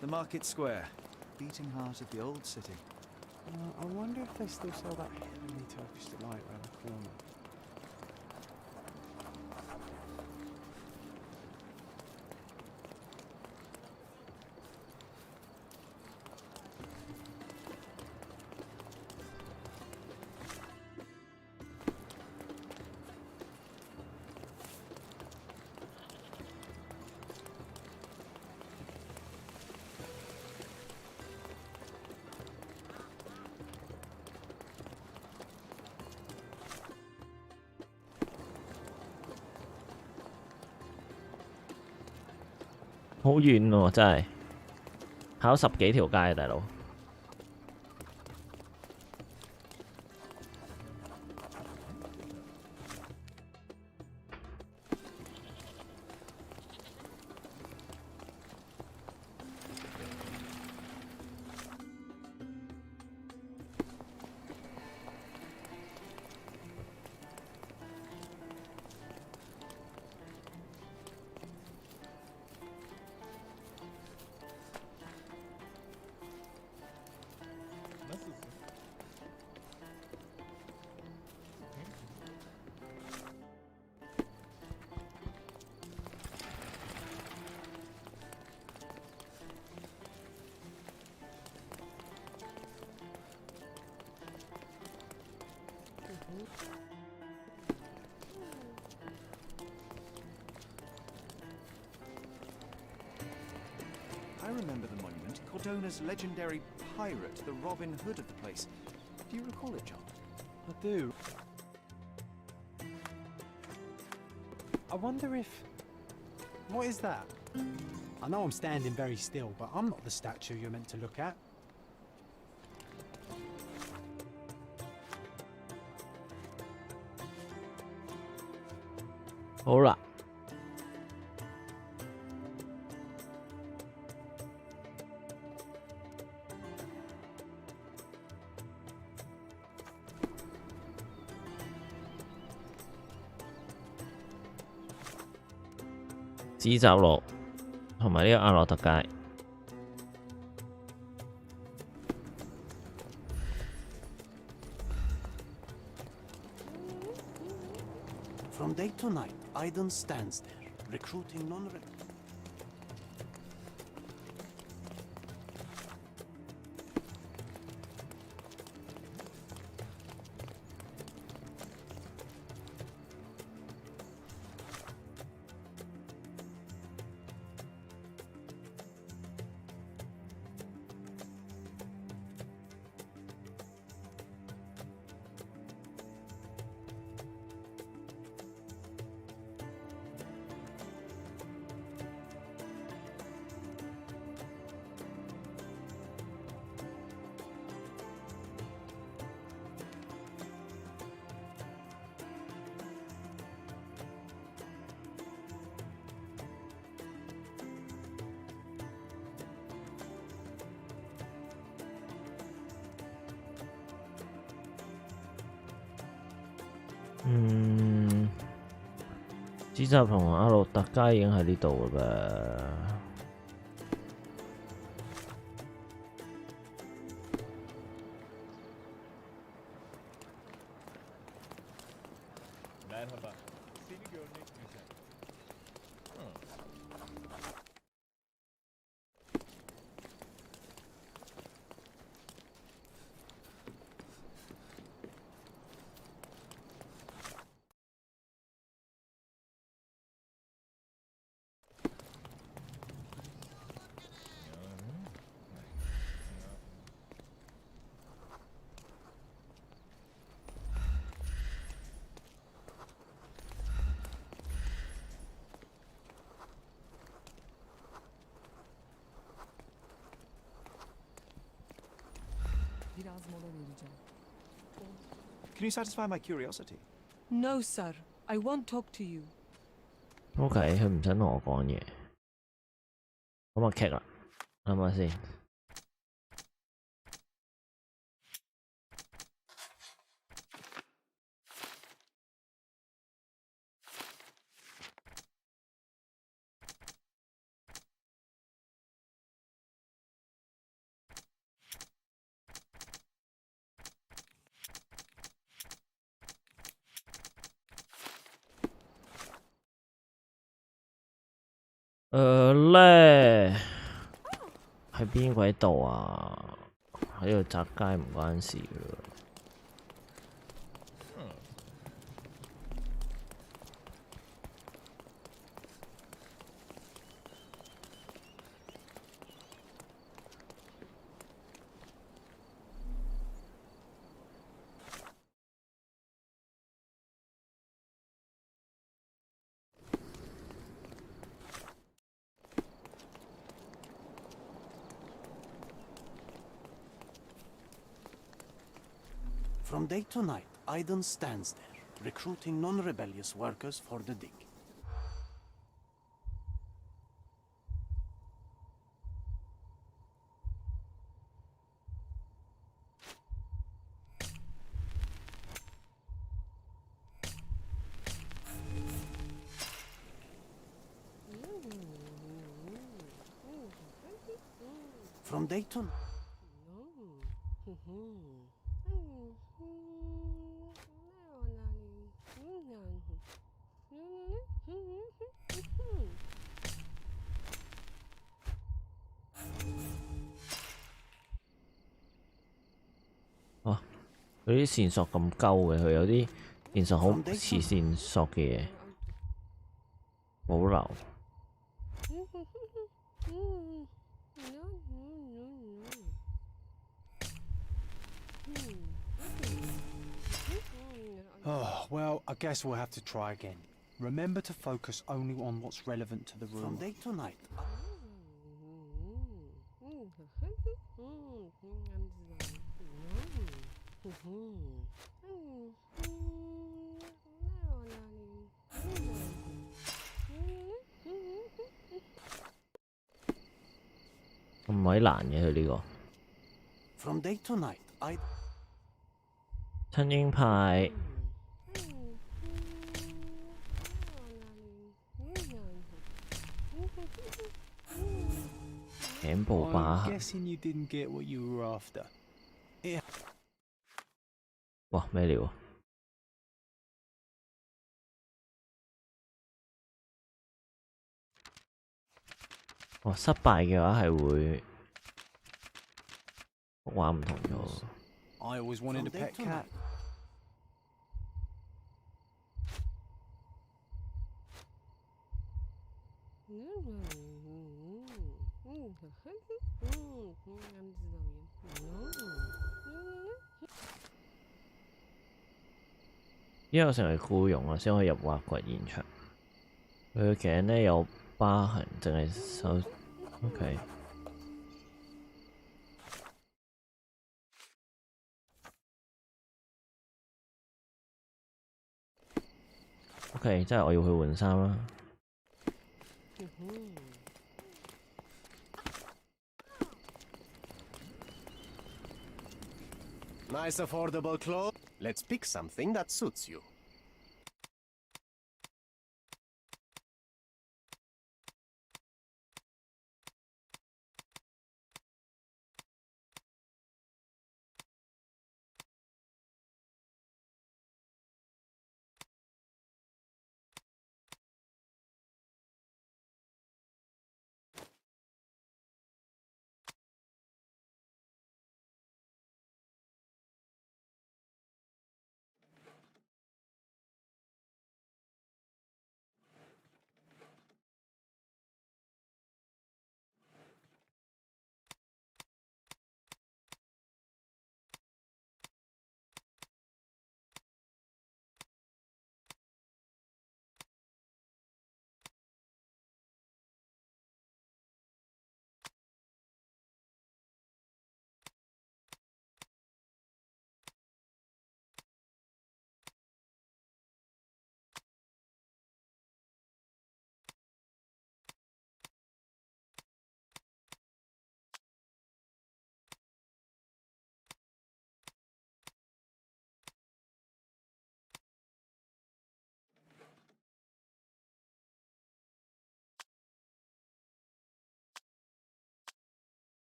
Speaker 1: ！The
Speaker 2: Market Square, beating heart of the old city.
Speaker 4: I wonder if they still sell that heavenly Turkish delight around the corner.
Speaker 1: 好遠喎，真係跑10幾條街啊，大佬。
Speaker 2: I remember the monument, Cordona's legendary pirate, the Robin Hood of the place. Do you recall it, John?
Speaker 4: I do. I wonder if... What is that? I know I'm standing very still, but I'm not the statue you're meant to look at.
Speaker 1: 好啦。紙紮路同埋呢個阿諾特街。
Speaker 6: From day to night, Aiden stands there, recruiting non.紙紮同阿諾特街已經喺呢度㗎喇。
Speaker 2: Can you satisfy my curiosity?
Speaker 3: No, sir. I won't talk to you.
Speaker 1: OK， 佢唔想同我講嘢，咁啊棘啦，諗下先。咧喺邊鬼度啊？喺度窄街唔關事㗎。
Speaker 6: From day to night, Aiden stands there, recruiting non-rebellious workers for the dig. From day to night.
Speaker 1: 哦，佢啲線索咁鳩嘅，佢有啲線索好似線索嘅嘢保留。
Speaker 4: Oh, well, I guess we'll have to try again. Remember to focus only on what's relevant to the room.
Speaker 6: From day to night.
Speaker 1: 咁鬼難嘅佢呢個。
Speaker 9: From day to night, I
Speaker 1: 親英派。頸部疤
Speaker 4: I'm
Speaker 1: 痕。
Speaker 4: guessing you didn't get what you were after.
Speaker 1: 哇！咩料啊？哦，失敗嘅話係會幅畫唔同咗。
Speaker 4: I always wanted a pet cat.
Speaker 1: "因為成為僱傭啊，先可以入挖掘現場。佢嘅頸呢有疤痕，淨係手。OK。OK， 即係我要去換衫啦。
Speaker 9: nice affordable clothes. Let's pick something that suits you.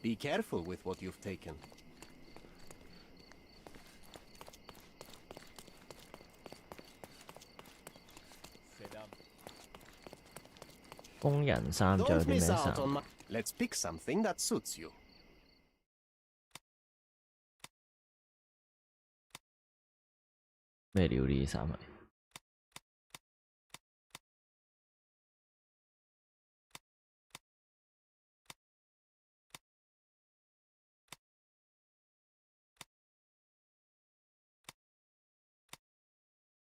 Speaker 9: Be careful with what you've taken.
Speaker 1: 工人衫仲有
Speaker 9: Don't
Speaker 1: 啲咩
Speaker 9: miss
Speaker 1: 衫
Speaker 9: out on my. Let's pick something that suits you.
Speaker 1: 咩料呢啲衫係？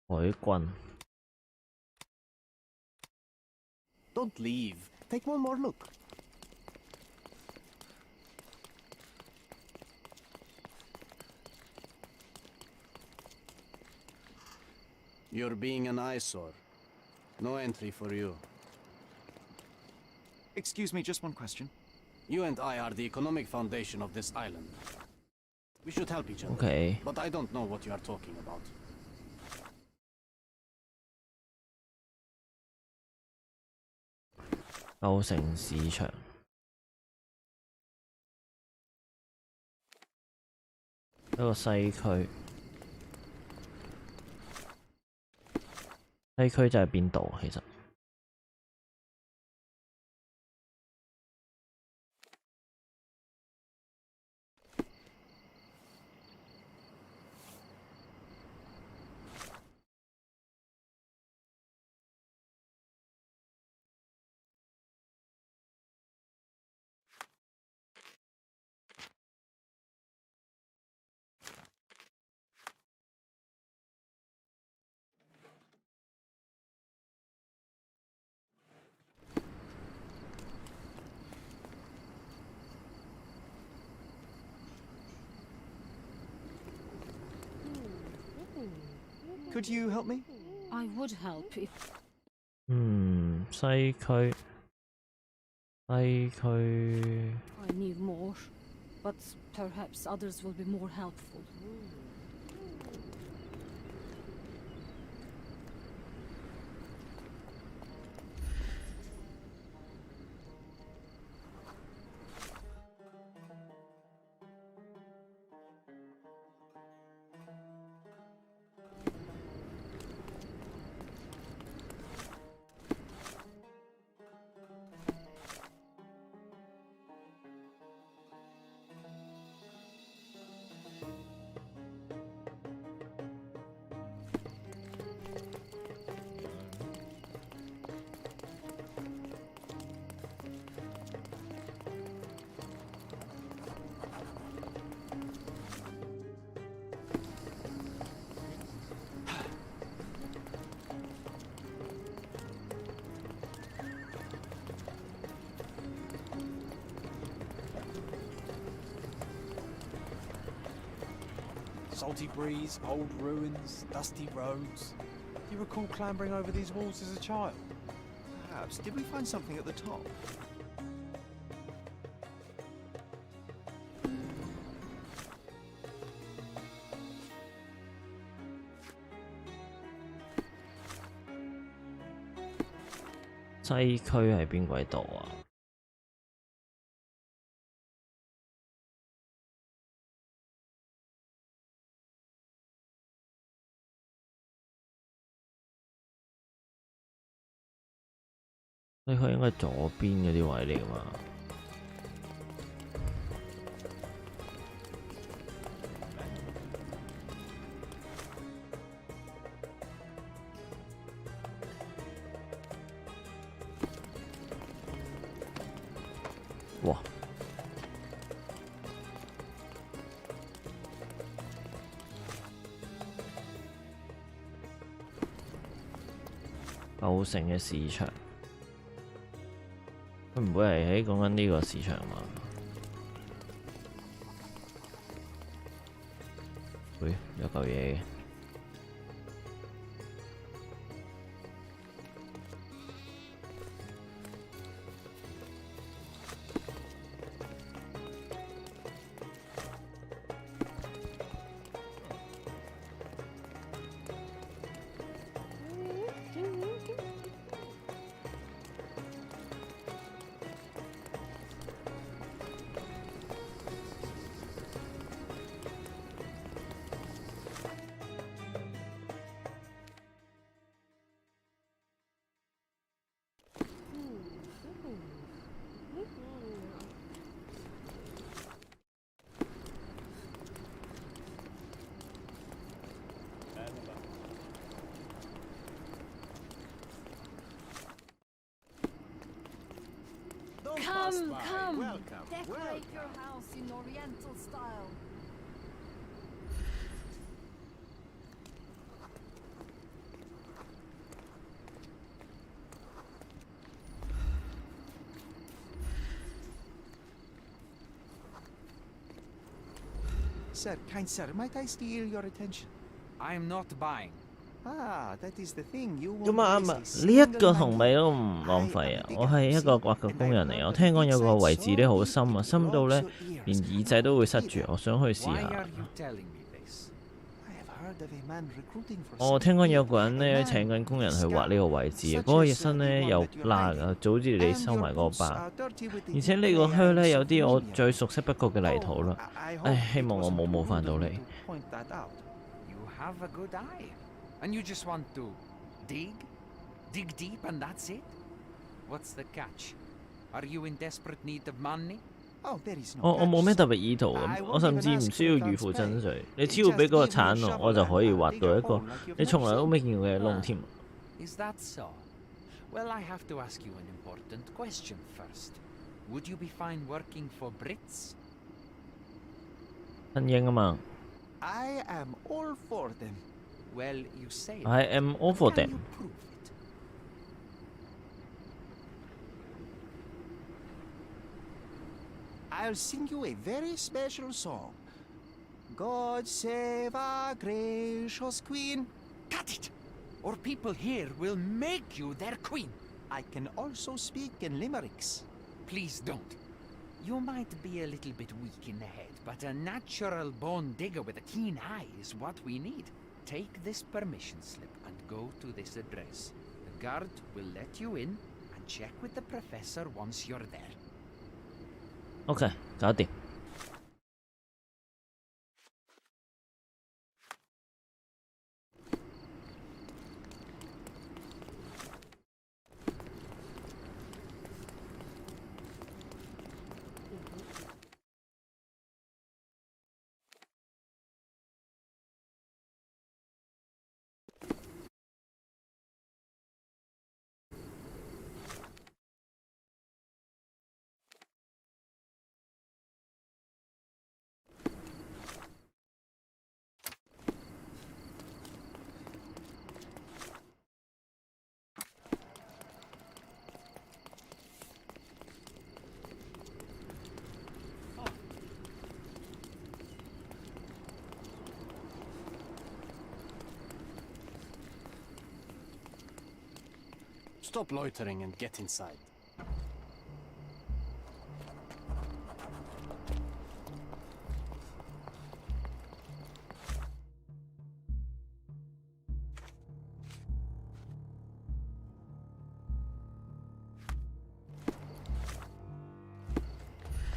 Speaker 1: 海軍。
Speaker 9: Don't leave. Take one more look. You're being an eyesore. No entry for you.
Speaker 2: Excuse me, just one question.
Speaker 9: You and I are the economic foundation of this island. We should help each other.
Speaker 1: OK。
Speaker 9: But I don't know what you are talking about.
Speaker 1: 舊城市場。一個西區。西區就係邊度？其實
Speaker 2: Could you help me?
Speaker 7: I would help if
Speaker 1: 西區西區
Speaker 10: I need more, but perhaps others will be more helpful.
Speaker 4: Salty breeze, old ruins, dusty roads. You recall clambering over these walls as a child?
Speaker 2: Perhaps. Did we find something at the top?
Speaker 1: 西區係邊鬼度啊？西區應該左邊嗰啲位嚟㗎嘛？哇！舊城嘅市場，佢唔會係喺講緊呢個市場嘛？喂，有嚿嘢嘅。
Speaker 10: Come! Decorate your house in Oriental style.
Speaker 2: Sir, kind sir, might I steal your attention?
Speaker 11: I am not buying.
Speaker 2: Ah, that is the thing. You
Speaker 1: 咁
Speaker 2: won't
Speaker 1: 啊啱
Speaker 2: waste
Speaker 1: 啊！
Speaker 2: a
Speaker 1: 呢
Speaker 2: single
Speaker 1: 一個紅
Speaker 2: money.
Speaker 1: 米都唔浪費啊！我係一個挖掘工人嚟，我聽講有個位置咧好深啊，深到咧連耳仔都會塞住，我想去試
Speaker 11: Why
Speaker 1: 下。
Speaker 11: are you telling me this?
Speaker 2: I have heard of a man recruiting for
Speaker 1: 我聽講有個人
Speaker 2: something.
Speaker 1: 咧
Speaker 2: A
Speaker 1: 請
Speaker 2: man
Speaker 1: 緊工人去
Speaker 2: with
Speaker 1: 挖呢個位置啊，嗰個身咧有疤噶，就好似你收埋嗰個疤。而且呢個靴咧有啲我最熟悉不過嘅泥土啦。唉，希望我冇冒犯到你。
Speaker 11: You have a good eye. And you just want to dig? Dig deep and that's it? What's the catch? Are you in desperate need of money?
Speaker 1: 我冇咩特別意圖咁，我甚至唔需要預付真水，你只要俾嗰個鏟我就可以挖到一個你從來都未見過嘅窿添。
Speaker 11: Is that so? Well, I have to ask you an important question first. Would you be fine working for Brits?
Speaker 1: 新英啊嘛。
Speaker 2: I am all for them.
Speaker 11: Well, you say
Speaker 1: I am all for
Speaker 11: Can
Speaker 1: them.
Speaker 11: you prove it?
Speaker 2: I'll sing you a very special song. God save our gracious queen.
Speaker 11: Cut it! Or people here will make you their queen.
Speaker 2: I can also speak in limericks.
Speaker 11: please don't. You might be a little bit weak in the head, but a natural bone digger with a keen eye is what we need. Take this permission slip and go to this address. The guard will let you in and check with the professor once you're there.
Speaker 1: OK， 搞掂。
Speaker 9: Stop loitering and get inside.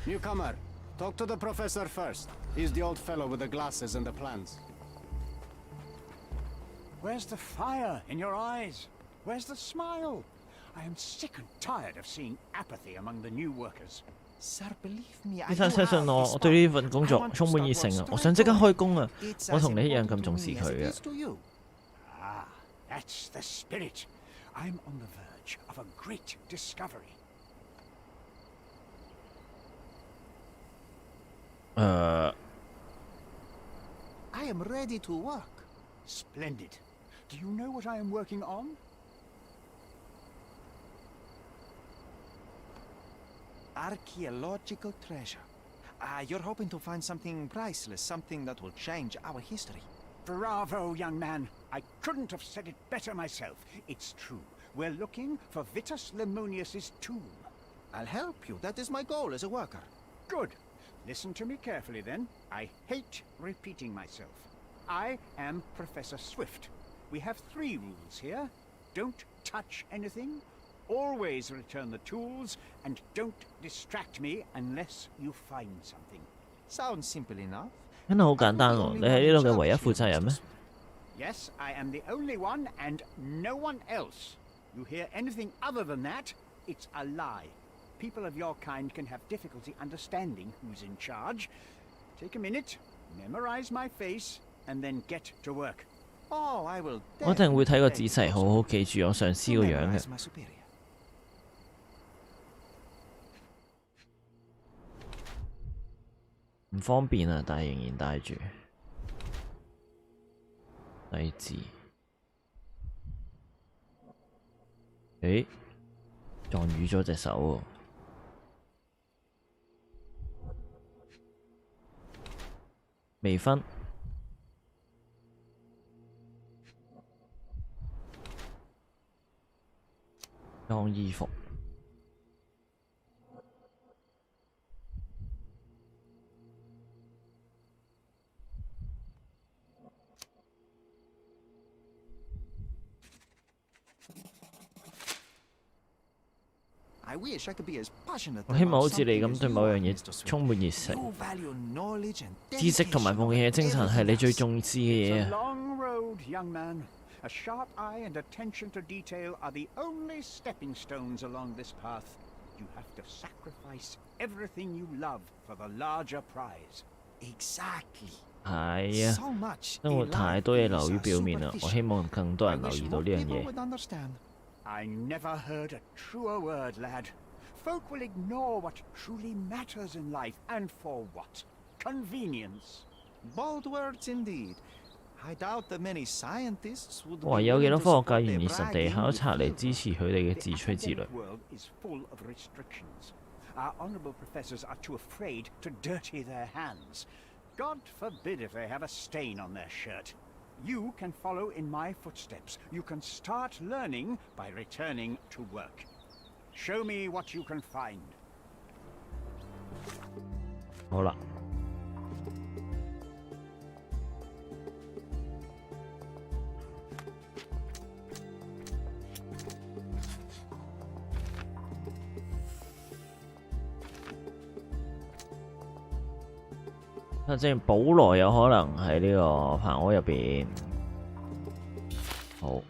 Speaker 9: Newcomer, talk to the professor first. He's the old fellow with the glasses and the plans.
Speaker 6: Where's the fire in your eyes? Where's the smile? I am sick and tired of seeing apathy among the new workers.
Speaker 2: Sir, believe me,
Speaker 1: 醫生相信我，我對呢份工作充滿熱誠啊！我想即刻開工啊！我同你一樣咁重視佢嘅。
Speaker 6: Ah, that's the spirit. I'm on the verge of a great discovery.
Speaker 2: I am ready to work.
Speaker 6: Splendid. Do you know what I am working on?
Speaker 2: Archaeological treasure. You're hoping to find something priceless, something that will change our history.
Speaker 6: Bravo, young man. I couldn't have said it better myself. It's true. We're looking for Vitus Lemonius's tomb.
Speaker 2: I'll help you. That is my goal as a worker.
Speaker 6: Good. Listen to me carefully, then. I hate repeating myself. I am Professor Swift. We have 3 rules here. Don't touch anything. Always return the tools, and don't distract me unless you find something.
Speaker 2: Sounds simple enough.
Speaker 1: 真係好簡單喎！你係呢度嘅唯一負責人咩？
Speaker 6: Yes, I am the only one and no one else. You hear anything other than that, it's a lie. People of your kind can have difficulty understanding who's in charge. Take a minute, memorize my face, and then get to work.
Speaker 2: Oh, I will.
Speaker 1: 我一定會睇個仔細，好好記住我上司個樣嘅。唔方便啊，但係仍然戴住。低字。誒，撞瘀咗隻手喎。未婚。裝衣服。我希望好似你咁對某樣嘢充滿熱誠，知識同埋奉獻嘅精神係你最重視嘅嘢。
Speaker 6: A sharp eye and attention to detail are the only stepping stones along this path. You have to sacrifice everything you love for the larger prize.
Speaker 2: Exactly.
Speaker 1: 係啊，生活太多嘢流於表面啦，我希望更多人留意到呢樣嘢。
Speaker 6: I never heard a truer word, lad. Folk will ignore what truly matters in life, and for what? Convenience.
Speaker 2: Bold words indeed. I doubt that many scientists would.
Speaker 1: 哇！有幾多科學家願意實地考察嚟支持佢哋嘅自吹自擂？
Speaker 6: Our honourable professors are too afraid to dirty their hands. God forbid if they have a stain on their shirt. You can follow in my footsteps. You can start learning by returning to work. Show me what you can find.
Speaker 1: 好啦。即係保羅有可能喺呢個棚屋入邊。好。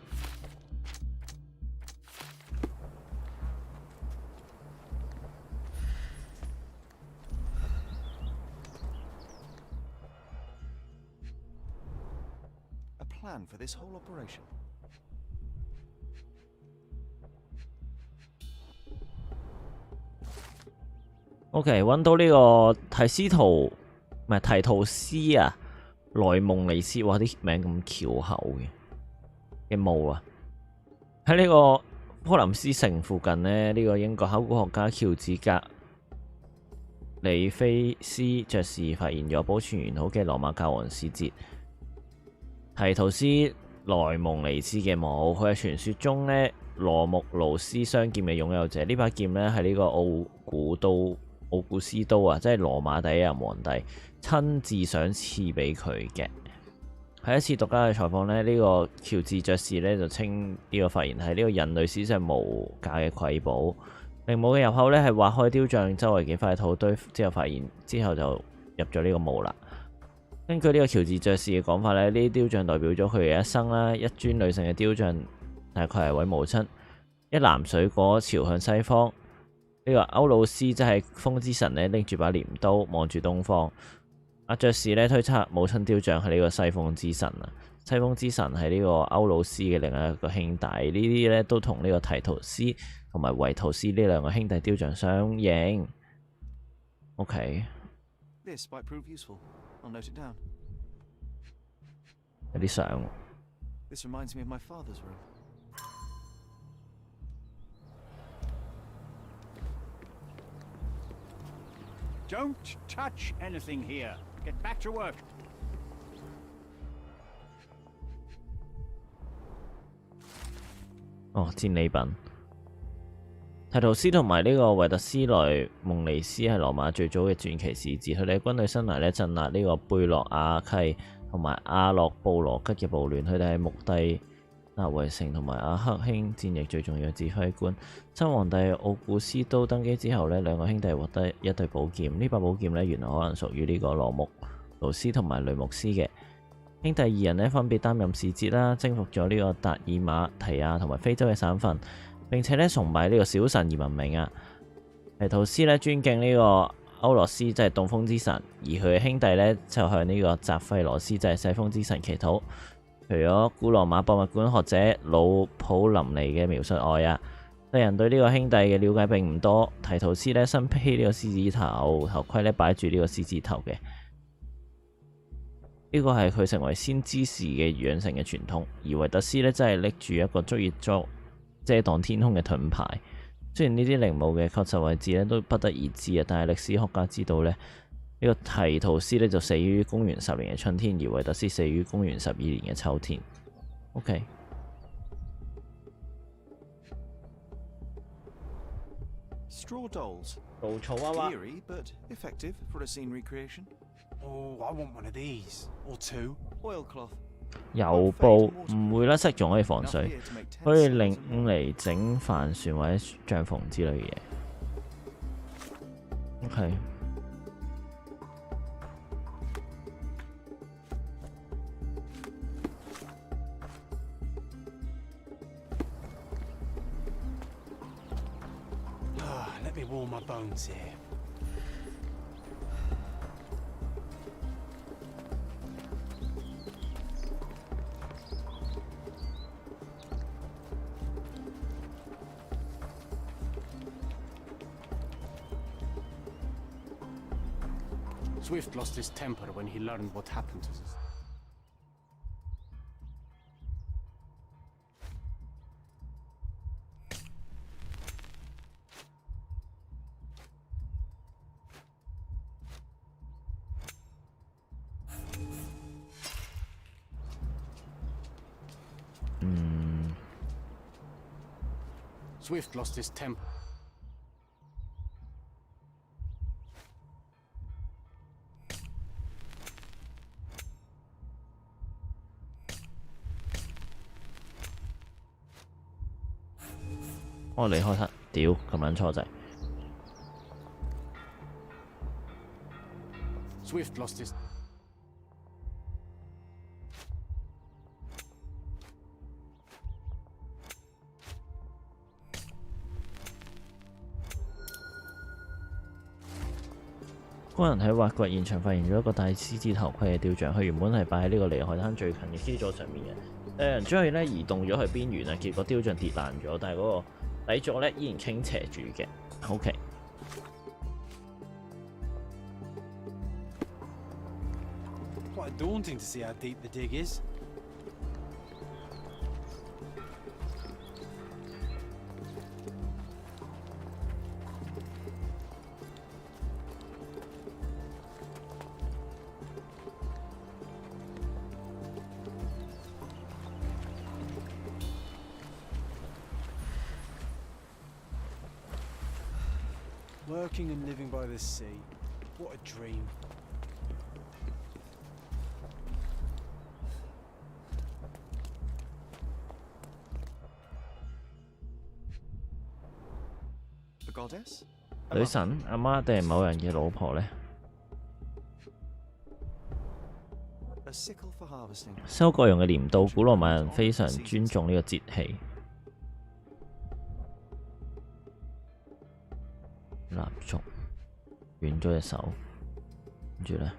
Speaker 2: A plan for this whole operation.
Speaker 1: OK， 揾到呢個提斯圖，唔係提圖斯啊，萊蒙尼斯，哇啲名咁翹口嘅墓啊！喺呢個科林斯城附近呢，呢個英國考古學家喬治格里菲斯爵士發現咗保存完好嘅羅馬教皇使節提圖斯萊蒙尼斯嘅墓，佢係傳說中呢羅穆盧斯雙劍嘅擁有者。呢把劍呢係呢個奧古斯都啊，即係羅馬第一任皇帝親自賞賜俾佢嘅。喺一次獨家嘅採訪呢，呢個喬治爵士呢就稱呢個發現係呢個人類史上無價嘅瑰寶。陵墓嘅入口呢係挖開雕像周圍幾塊土堆之後發現，之後就入咗呢個墓啦。根據呢個喬治爵士嘅講法呢，呢啲雕像代表咗佢嘅一生啦。一尊女性嘅雕像大概係位母親，一籃水果朝向西方。呢個歐魯斯即係風之神呢，拎住把鐮刀望住東方。阿爵士呢推測母親雕像係呢個西風之神啊。西風之神係呢個歐魯斯嘅另一個兄弟，呢啲呢都同呢個提圖斯同埋維圖斯呢兩個兄弟雕像相應。OK，
Speaker 2: This might prove useful. I'll note it down.
Speaker 1: 有啲相。
Speaker 2: This reminds me of my father's room.
Speaker 6: Don't touch anything here. Get back to work.
Speaker 1: 哦，戰利品。提圖斯同埋呢個維特斯萊蒙尼斯係羅馬最早嘅傳奇使節，佢哋嘅軍隊生涯呢鎮壓呢個貝洛亞契同埋阿洛布羅吉嘅暴亂，佢哋係穆蒂納維城同埋阿克興戰役最重要嘅指揮官。新皇帝奧古斯都登基之後呢，兩個兄弟獲得一對寶劍。呢把寶劍呢，原來可能屬於呢個羅穆盧斯同埋雷穆斯嘅兄弟二人呢，分別擔任使節啦，征服咗呢個達爾馬提亞同埋非洲嘅省份，並且呢崇拜呢個小神而聞名啊。提圖斯呢尊敬呢個歐羅斯即係東風之神，而佢嘅兄弟呢就向呢個澤費羅斯即係西風之神祈禱。除咗古羅馬博物館學者魯普林尼嘅描述外啊，世人對呢個兄弟嘅了解並唔多。提圖斯呢身披呢個獅子頭盔呢擺住呢個獅子頭嘅，呢個係佢成為先知時嘅養成嘅傳統。而維特斯呢真係拎住一個足以遮擋天空嘅盾牌。雖然呢啲陵墓嘅確實位置呢都不得而知啊，但係歷史學家知道呢，呢個提圖斯呢就死於公元10年嘅春天，而維特斯死於公元12年嘅秋天。OK。
Speaker 2: Straw dolls.
Speaker 1: 稻草娃娃。
Speaker 2: Eerie, but effective for a scene recreation.
Speaker 4: Oh, I want one of these. Or two.
Speaker 2: Oilcloth.
Speaker 1: 油布唔會甩色，仲可以防水，可以拎嚟整帆船或者帳篷之類嘅嘢。OK。
Speaker 4: Let me warm my bones here.
Speaker 9: Swift lost his temper when he learned what happened to us. Swift lost his temper.
Speaker 1: 我離開他，屌咁撚錯仔。
Speaker 9: Swift lost his.
Speaker 1: 工人喺挖掘現場發現咗一個戴獅子頭盔嘅雕像，佢原本係擺喺呢個離海灘最近嘅基座上面嘅。有人將佢咧移動咗去邊緣啊，結果雕像跌爛咗，但係嗰個底座咧依然傾斜住嘅。OK。
Speaker 4: Quite daunting to see how deep the dig is. Working and living by the sea. What a dream.
Speaker 2: The goddess?
Speaker 1: 女神阿媽定係某人嘅老婆呢？
Speaker 2: A sickle for harvesting.
Speaker 1: 收割用嘅鐮刀，古羅馬人非常尊重呢個節氣。蠟燭，斷咗隻手，跟住呢，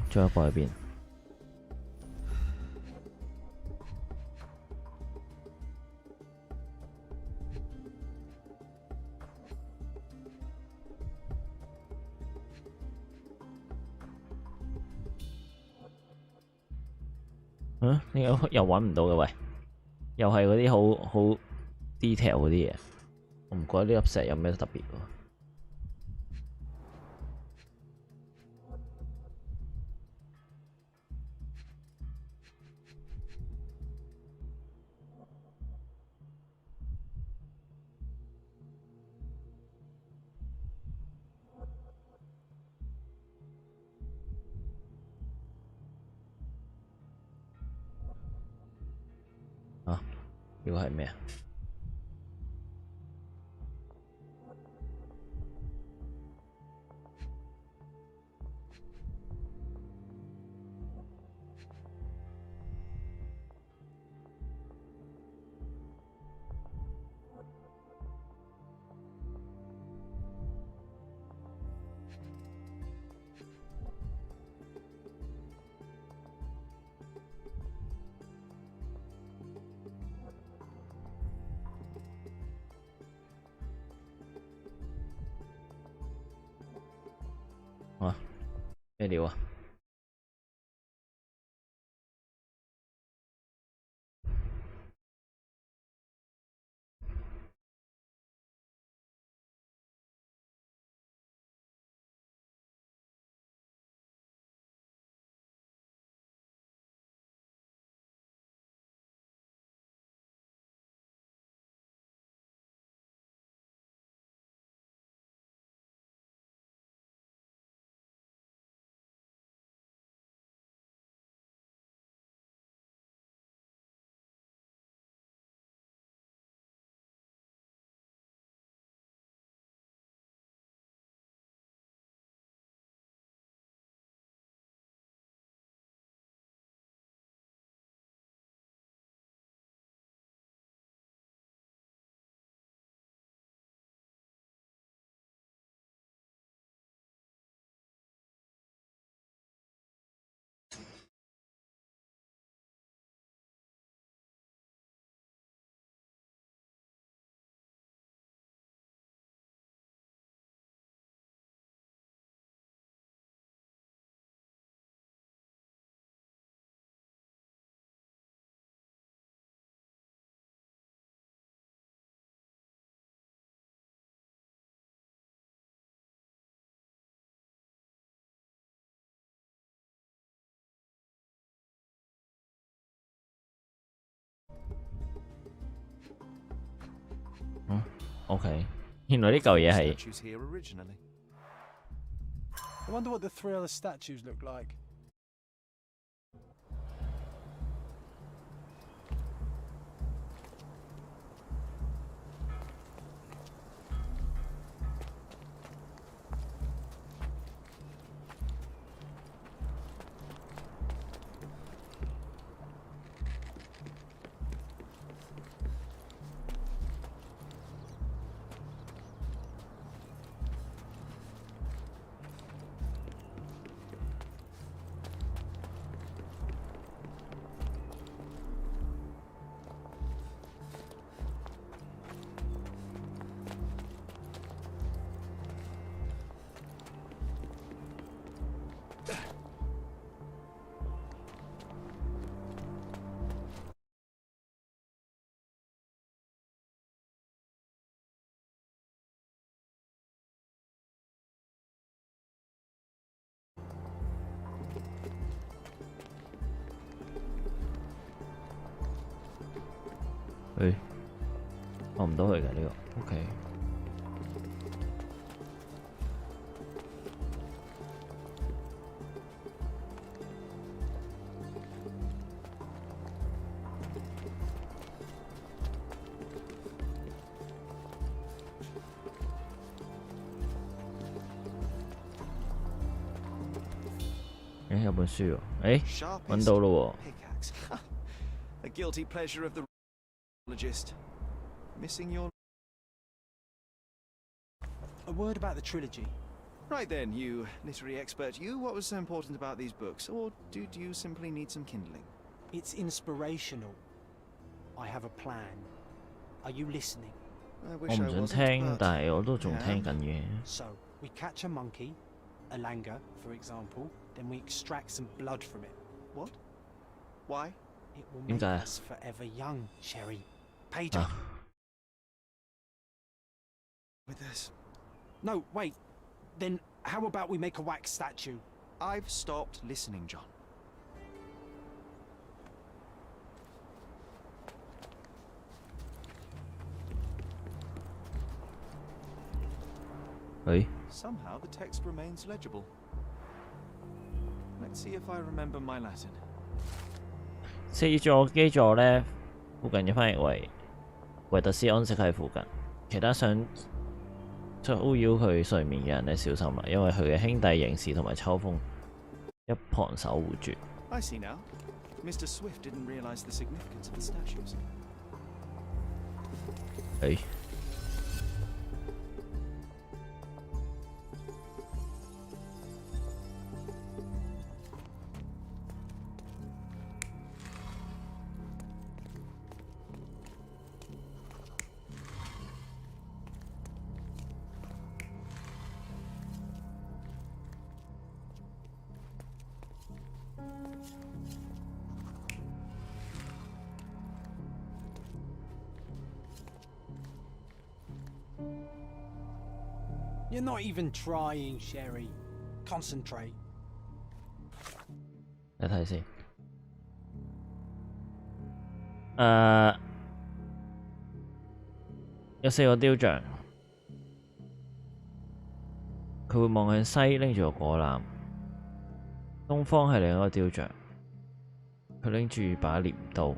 Speaker 1: 仲有一個喺邊？點解又揾唔到嘅？喂，又係嗰啲好 detail 嗰啲嘢，我唔覺得呢粒石有咩特別喎。啊，呢個係咩啊？啊，咩料啊？ OK， 原來呢嚿嘢係
Speaker 2: Statues here originally.
Speaker 4: I wonder what the three other statues look like.
Speaker 1: 我唔到佢嘅呢個 ，OK。有本書喎，揾到咯喎。
Speaker 2: Pickaxe. A guilty pleasure of the trilogyist. Missing your.
Speaker 4: A word about the trilogy.
Speaker 2: Right then, you literary expert, what was so important about these books? Or do you simply need some kindling?
Speaker 4: It's inspirational. I have a plan. Are you listening?
Speaker 1: 我唔想聽，但係我都仲聽緊嘅。
Speaker 4: So we catch a monkey, a langur, for example, then we extract some blood from it.
Speaker 2: What? Why?
Speaker 4: It will make us forever young, Sherry. Pedro.
Speaker 2: With this.
Speaker 4: No, wait. Then how about we make a wax statue?
Speaker 2: I've stopped listening, John. Somehow the text remains legible. Let's see if I remember my Latin.
Speaker 1: 4座基座呢，附近嘅翻譯為維特斯安息喺附近，其他想騷擾佢睡眠嘅人呢，小心啦，因為佢嘅兄弟刑事同埋秋風一旁守護住。
Speaker 2: I see now. Mr. Swift didn't realize the significance of the statues.
Speaker 4: ？You're not even trying, Sherry. Concentrate.
Speaker 1: 你睇先。有4個雕像，佢會望向西，拎住個果籃。東方係另一個雕像，佢拎住把鐮刀。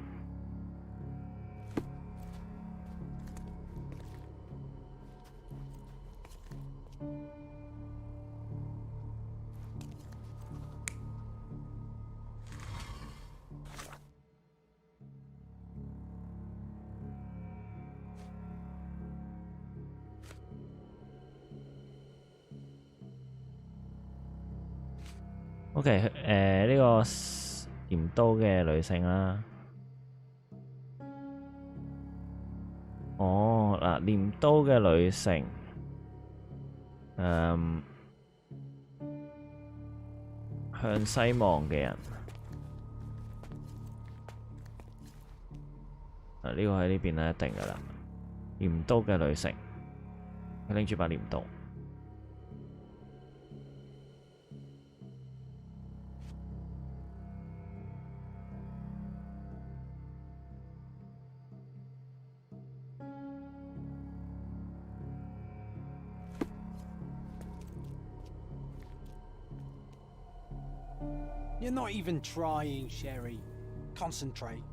Speaker 1: OK， 呢個鐮刀嘅女性啦。哦，嗱，鐮刀嘅女性，向西望嘅人。呢個喺呢邊咧，一定噶啦。鐮刀嘅女性，佢拎住把鐮刀。
Speaker 4: You're not even trying, Sherry. Concentrate.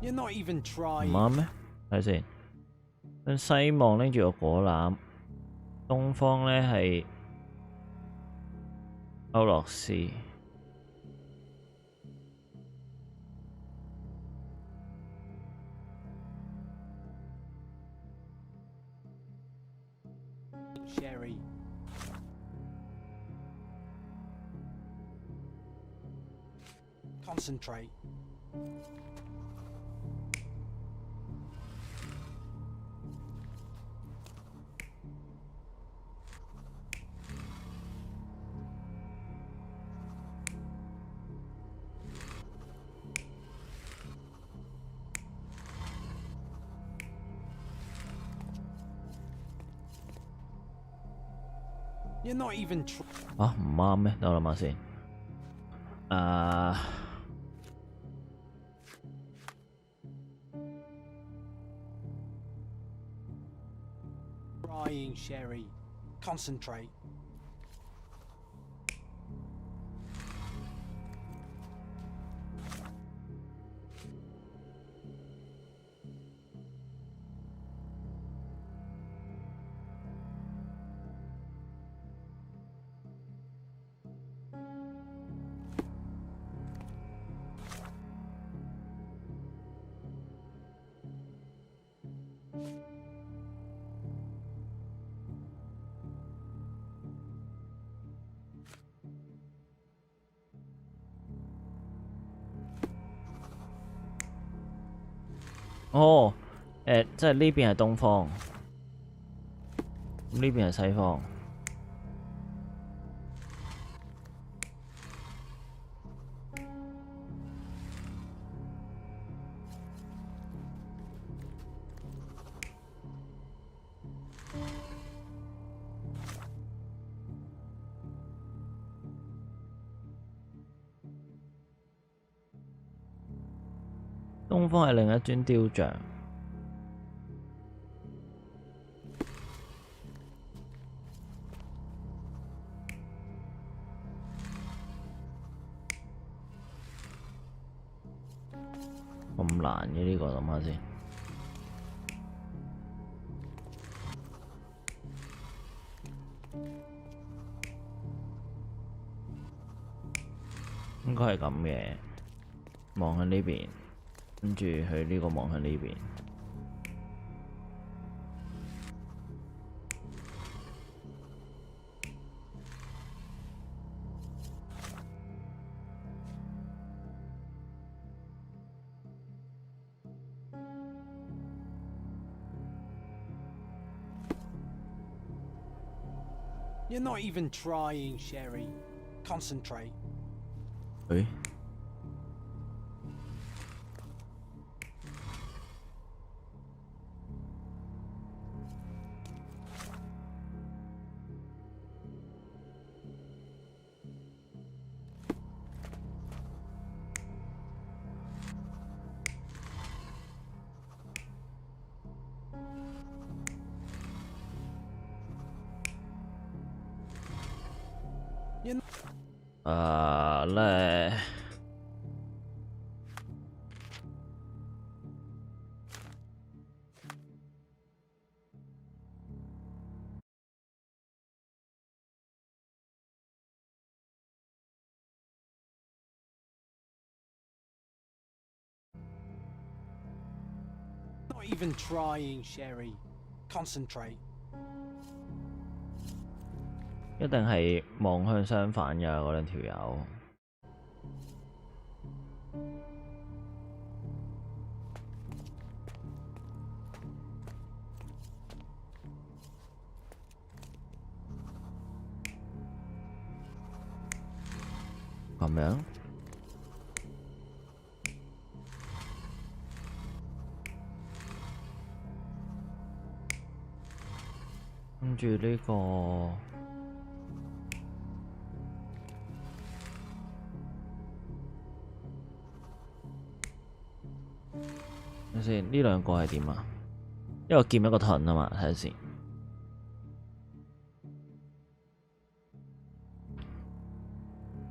Speaker 4: You're not even
Speaker 1: 唔
Speaker 4: trying.
Speaker 1: 啱咩？睇先。向西望拎住個果籃，東方咧係歐樂斯。
Speaker 4: Sherry. Concentrate. You're not even
Speaker 1: 啊，唔啱咩？等我諗下先。
Speaker 4: trying, Sherry. Concentrate.
Speaker 1: 哦，即係呢邊係東方，咁呢邊係西方。東方係另一尊雕像。咁難嘅呢個，諗下先。應該係咁嘅，望向呢邊。跟住佢呢個望向呢邊。
Speaker 4: You're not even trying, Sherry. Concentrate.
Speaker 1: 誒？咧。
Speaker 4: Not even trying, Sherry. Concentrate.
Speaker 1: 一定係望向相反㗎，嗰兩條友。咁樣。跟住呢個，睇先，呢兩個係點啊？一個劍一個盾啊嘛，睇下先。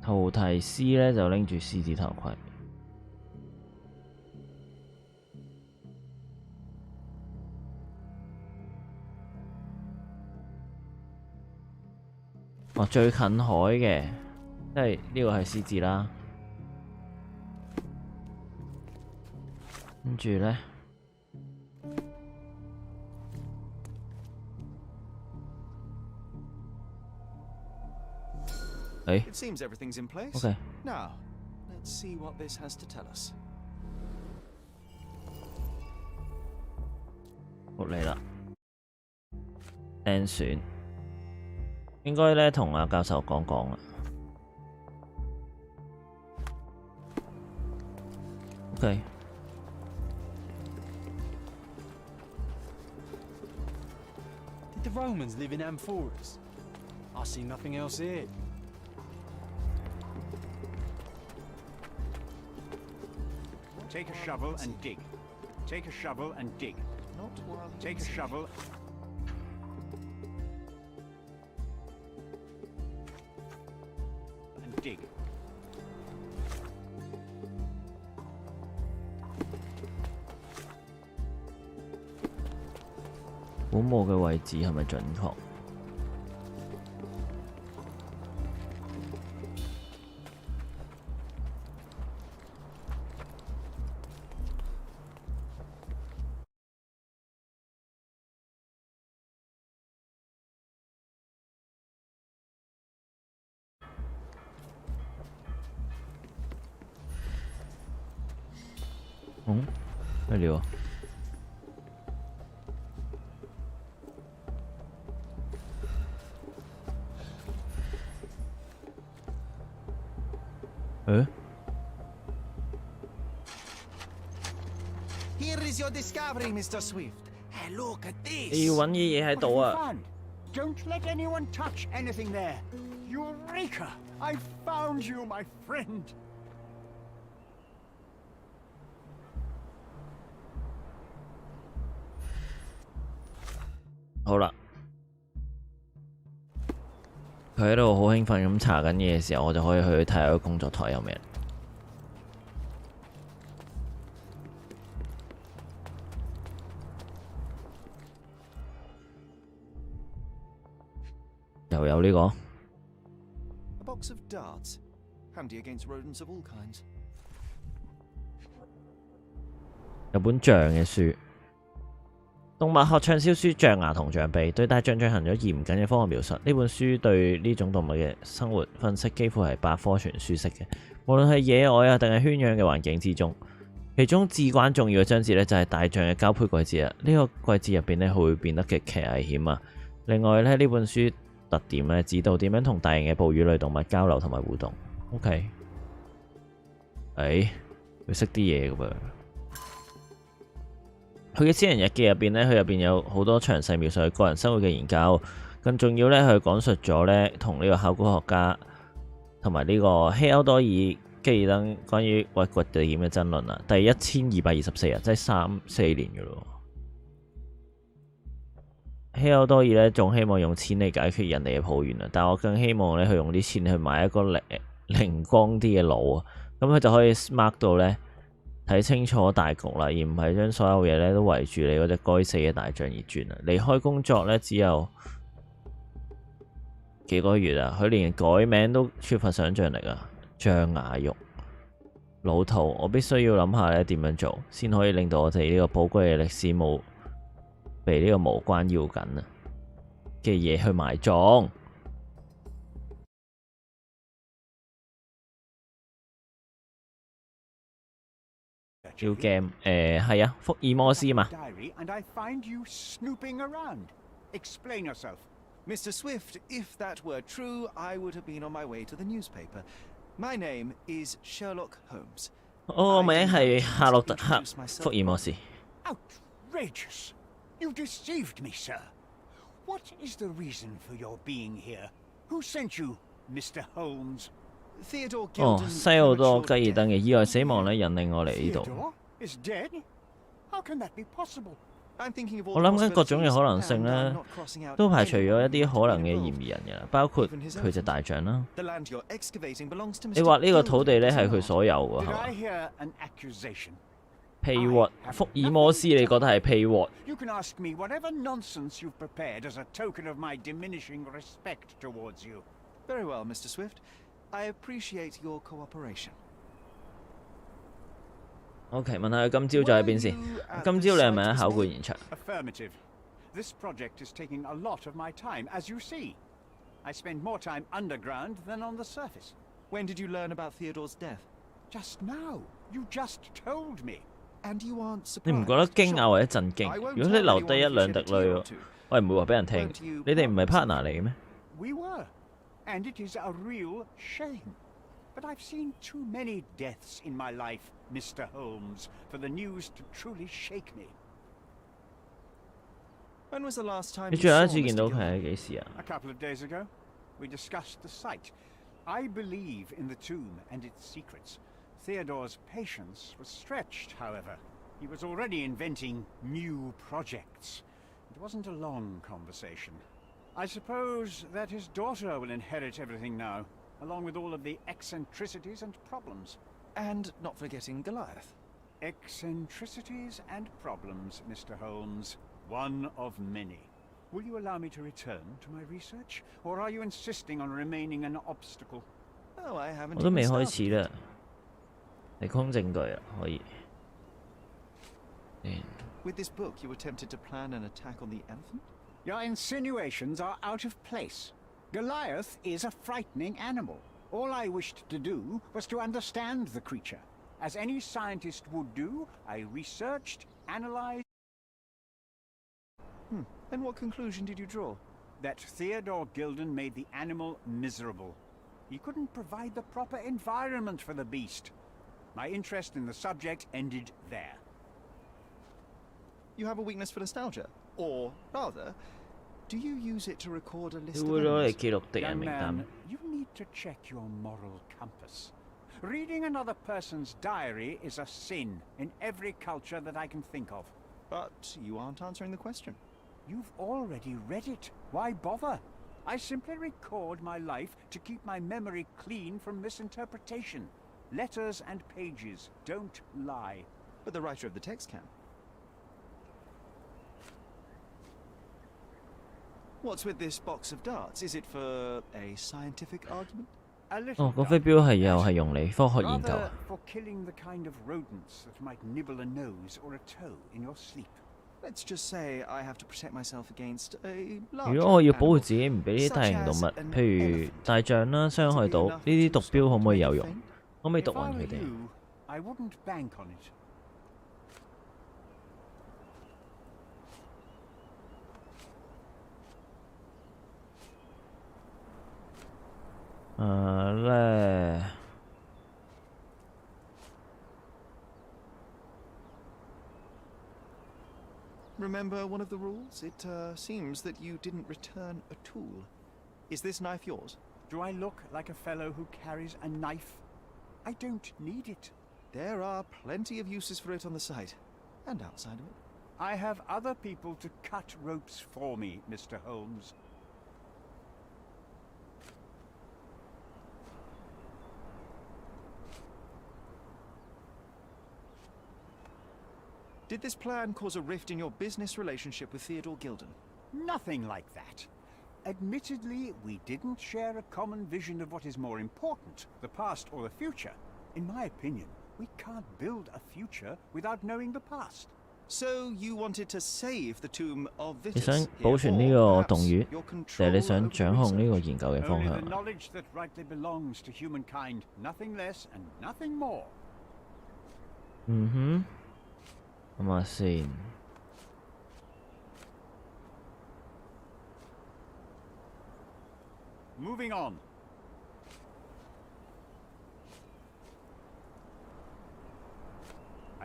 Speaker 1: 菩提師呢就拎住獅子頭盔。哦，最近海嘅，即係呢個係獅子啦。跟住呢，It
Speaker 2: seems everything's in place.
Speaker 1: OK
Speaker 2: Now, let's see what this has to tell us.
Speaker 1: 好嚟啦，釘選。應該咧同阿教授講啦。OK。
Speaker 4: Did the Romans live in amphoras? I see nothing else here.
Speaker 6: Take a shovel and dig. Take a shovel and dig.
Speaker 2: Not while
Speaker 6: Take a shovel. And dig.
Speaker 1: 本墓嘅位置係咪準確？咩料啊？Here
Speaker 6: is your discovery, Mr. Swift. Hey, look at this.
Speaker 1: 你要揾嘅嘢喺度啊！
Speaker 6: Don't let anyone touch anything there. Eureka! I found you, my friend.
Speaker 1: 好啦，佢喺度好興奮咁查緊嘢嘅時候，我就可以去睇下個工作台有咩。又有呢個
Speaker 2: A box of darts, handy against rodents of all kinds.
Speaker 1: 有本象嘅書。動物學暢銷書《象牙同象鼻》對大象進行咗嚴謹嘅科學描述。呢本書對呢種動物嘅生活分析幾乎係百科全書式嘅，無論係野外啊定係圈養嘅環境之中。其中至關重要嘅章節呢，就係大象嘅交配季節啊！呢個季節入邊呢，佢會變得極其危險啊！另外呢，呢本書特點呢，指導點樣同大型嘅哺乳類動物交流同埋互動。OK， 佢識啲嘢㗎噃。佢嘅私人日記入邊呢，佢入邊有好多詳細描述佢個人生活嘅研究，更重要呢，佢講述咗呢同呢個考古學家同埋呢個希歐多爾基爾登關於挖掘地點嘅爭論啊。第1224日，即係34年嘅咯。希歐多爾呢仲希望用錢嚟解決人哋嘅抱怨啊，但我更希望呢，佢用啲錢去買一個靈光啲嘅腦啊，咁佢就可以 smart 到呢。睇清楚大局啦，而唔係將所有嘢咧都圍住你嗰隻該死嘅大象而轉啊！離開工作咧只有幾個月啊，佢連改名都缺乏想像力啊！象牙肉老套，我必須要諗下咧點樣做，先可以令到我哋呢個寶貴嘅歷史冇被呢個無關要緊啊嘅嘢去埋葬。要 game 係啊，福爾摩斯嘛。
Speaker 6: And I find you snooping around. Explain yourself.
Speaker 2: Mr. Swift, if that were true, I would have been on my way to the newspaper. My name is Sherlock Holmes.
Speaker 1: 我個名係夏洛特克福爾摩斯。
Speaker 6: Outrageous! You deceived me, sir. What is the reason for your being here? Who sent you, Mr. Holmes?
Speaker 2: Theodore
Speaker 1: 西奧多·吉爾登嘅意外死亡咧，引領我嚟呢度。
Speaker 6: Theodore is dead? How can that be possible?
Speaker 1: 我諗緊各種嘅可能性咧，都排除咗一啲可能嘅嫌疑人嘅啦，包括佢隻大象啦。你話呢個土地咧係佢所有㗎，係嘛？屁鑊，福爾摩斯，你覺得係屁鑊？
Speaker 6: You can ask me whatever nonsense you've prepared as a token of my diminishing respect towards you.
Speaker 2: Very well, Mr. Swift. I appreciate your cooperation.
Speaker 1: OK， 問下佢今朝在喺邊先？今朝你係咪喺考古現場
Speaker 6: ？Affirmative. This project is taking a lot of my time, as you see. I spend more time underground than on the surface.
Speaker 2: When did you learn about Theodore's death?
Speaker 6: Just now. You just told me.
Speaker 2: And you aren't surprised.
Speaker 1: 你唔覺得驚訝或者震驚？如果你留低一兩滴淚，我係唔會話俾人聽。你哋唔係 partner 嚟嘅咩？
Speaker 6: We were, and it is a real shame. But I've seen too many deaths in my life, Mr. Holmes, for the news to truly shake me.
Speaker 2: When was the last time
Speaker 1: 你
Speaker 2: you
Speaker 1: 最後
Speaker 2: saw
Speaker 1: 一次見到
Speaker 2: Mr.
Speaker 1: 佢
Speaker 2: Gilden?
Speaker 1: 係幾時啊？
Speaker 6: A couple of days ago, we discussed the site. I believe in the tomb and its secrets. Theodore's patience was stretched, however. He was already inventing new projects. It wasn't a long conversation. I suppose that his daughter will inherit everything now, along with all of the eccentricities and problems.
Speaker 2: And not forgetting Goliath.
Speaker 6: Eccentricities and problems, Mr. Holmes. One of many. Will you allow me to return to my research, or are you insisting on remaining an obstacle?
Speaker 2: Oh, I haven't
Speaker 1: 我都
Speaker 2: even
Speaker 1: 未開
Speaker 2: started.
Speaker 1: 始啦，提供證據啊，可以。
Speaker 2: With this book, you attempted to plan an attack on the elephant?
Speaker 6: Your insinuations are out of place. Goliath is a frightening animal. All I wished to do was to understand the creature. As any scientist would do, I researched, analyzed...
Speaker 2: And what conclusion did you draw?
Speaker 6: That Theodore Gilden made the animal miserable. He couldn't provide the proper environment for the beast. My interest in the subject ended there.
Speaker 2: You have a weakness for nostalgia? Or, rather, do you use it to record a list
Speaker 1: 你
Speaker 2: of
Speaker 1: 會攞嚟
Speaker 2: enemies?
Speaker 1: 記錄敵人
Speaker 6: Young
Speaker 1: 名單
Speaker 6: man, you need to check your moral compass. Reading another person's diary is a sin in every culture that I can think of.
Speaker 2: But you aren't answering the question.
Speaker 6: You've already read it. Why bother? I simply record my life to keep my memory clean from misinterpretation. Letters and pages don't lie.
Speaker 2: But the writer of the text can. What's with this box of darts? Is it for a scientific argument?
Speaker 6: A little
Speaker 1: 哦，個飛鏢係又係用嚟科學研究
Speaker 6: rather
Speaker 1: 啊！
Speaker 6: for killing the kind of rodents that might nibble a nose or a toe in your sleep.
Speaker 2: Let's just say I have to protect myself against a
Speaker 1: 如果
Speaker 2: larger
Speaker 1: 我要保護
Speaker 2: animal,
Speaker 1: 自己唔俾呢啲大型動物，
Speaker 2: such as an
Speaker 1: 譬如大象啦，傷害到呢啲毒標，可唔可以有用？可唔可以
Speaker 6: If
Speaker 1: 毒
Speaker 6: I
Speaker 1: 暈
Speaker 6: were
Speaker 1: 佢哋？
Speaker 6: you, I wouldn't bank on it.
Speaker 1: 咧，
Speaker 2: Remember one of the rules? It seems that you didn't return a tool. Is this knife yours?
Speaker 6: Do I look like a fellow who carries a knife? I don't need it.
Speaker 2: There are plenty of uses for it on the site, and outside of it.
Speaker 6: I have other people to cut ropes for me, Mr. Holmes.
Speaker 2: Did this plan cause a rift in your business relationship with Theodore Gilden?
Speaker 6: Nothing like that. Admittedly, we didn't share a common vision of what is more important, the past or the future. In my opinion, we can't build a future without knowing the past.
Speaker 2: So you wanted to save the tomb of
Speaker 1: 你
Speaker 2: Vitus
Speaker 1: 想保存呢個洞穴，
Speaker 2: your
Speaker 1: 定
Speaker 2: control
Speaker 1: 係你想
Speaker 2: over
Speaker 1: 掌控呢
Speaker 2: research?
Speaker 1: 個研究嘅方
Speaker 6: Only
Speaker 1: 向
Speaker 6: the
Speaker 1: 啊？
Speaker 6: knowledge that rightly belongs to humankind, nothing less and nothing more.
Speaker 1: 嗯哼，諗下先。
Speaker 6: Moving on.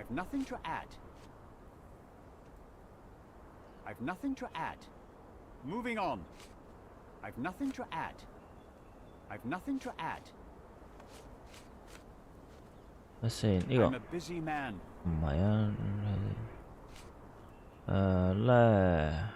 Speaker 6: I've nothing to add. I've nothing to add. Moving on. I've nothing to add. I've nothing to add.
Speaker 1: 睇先呢個
Speaker 6: I'm a busy man.
Speaker 1: 唔係啊，咧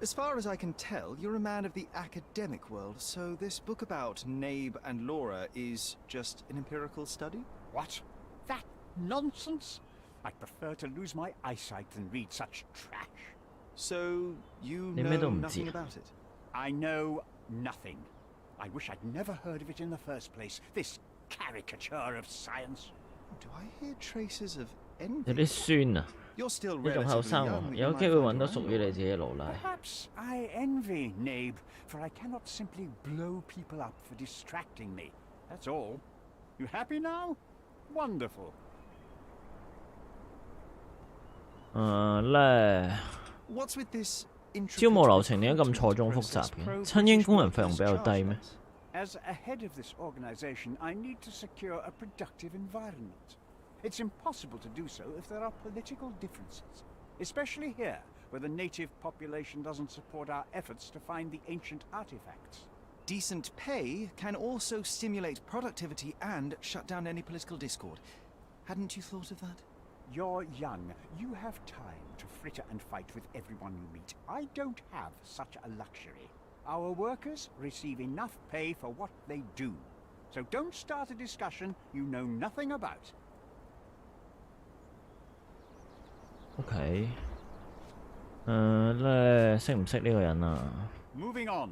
Speaker 2: As far as I can tell, you're a man of the academic world, so this book about Nabe and Laura is just an empirical study?
Speaker 6: What? That nonsense? I'd prefer to lose my eyesight than read such trash.
Speaker 2: So, you
Speaker 1: Ni咩都
Speaker 2: know
Speaker 1: 唔知。
Speaker 2: nothing about it?
Speaker 6: I know nothing. I wish I'd never heard of it in the first place. This caricature of science.
Speaker 2: Do I hear traces of
Speaker 1: 有
Speaker 2: envy?
Speaker 1: 啲酸啊！
Speaker 2: You're still
Speaker 1: 你仲後
Speaker 2: relatively
Speaker 1: 生
Speaker 2: young.
Speaker 1: 喎，
Speaker 2: that
Speaker 1: 有
Speaker 2: you
Speaker 1: 機
Speaker 2: might
Speaker 1: 會
Speaker 2: find
Speaker 1: 揾到
Speaker 2: your
Speaker 1: 屬
Speaker 2: own
Speaker 1: 於你
Speaker 2: way.
Speaker 1: 自己嘅老賴。
Speaker 6: Perhaps I envy Nabe, for I cannot simply blow people up for distracting me. That's all. You happy now? Wonderful.
Speaker 1: 咧
Speaker 2: What's with this
Speaker 1: 招募
Speaker 2: intricate
Speaker 1: 流程點解咁
Speaker 2: recruitment
Speaker 1: 錯綜複
Speaker 2: process
Speaker 1: 雜嘅？
Speaker 2: pro
Speaker 1: 親英
Speaker 2: British
Speaker 1: 工人費用
Speaker 2: workers
Speaker 1: 比較低
Speaker 2: charge
Speaker 1: 咩？
Speaker 2: less?
Speaker 6: As a head of this organization, I need to secure a productive environment. It's impossible to do so if there are political differences, especially here, where the native population doesn't support our efforts to find the ancient artifacts.
Speaker 2: Decent pay can also stimulate productivity and shut down any political discord. Hadn't you thought of that?
Speaker 6: You're young. You have time to fritter and fight with everyone you meet. I don't have such a luxury. Our workers receive enough pay for what they do. So don't start a discussion you know nothing about.
Speaker 1: OK，咧識唔識呢個人啊？
Speaker 6: Moving on.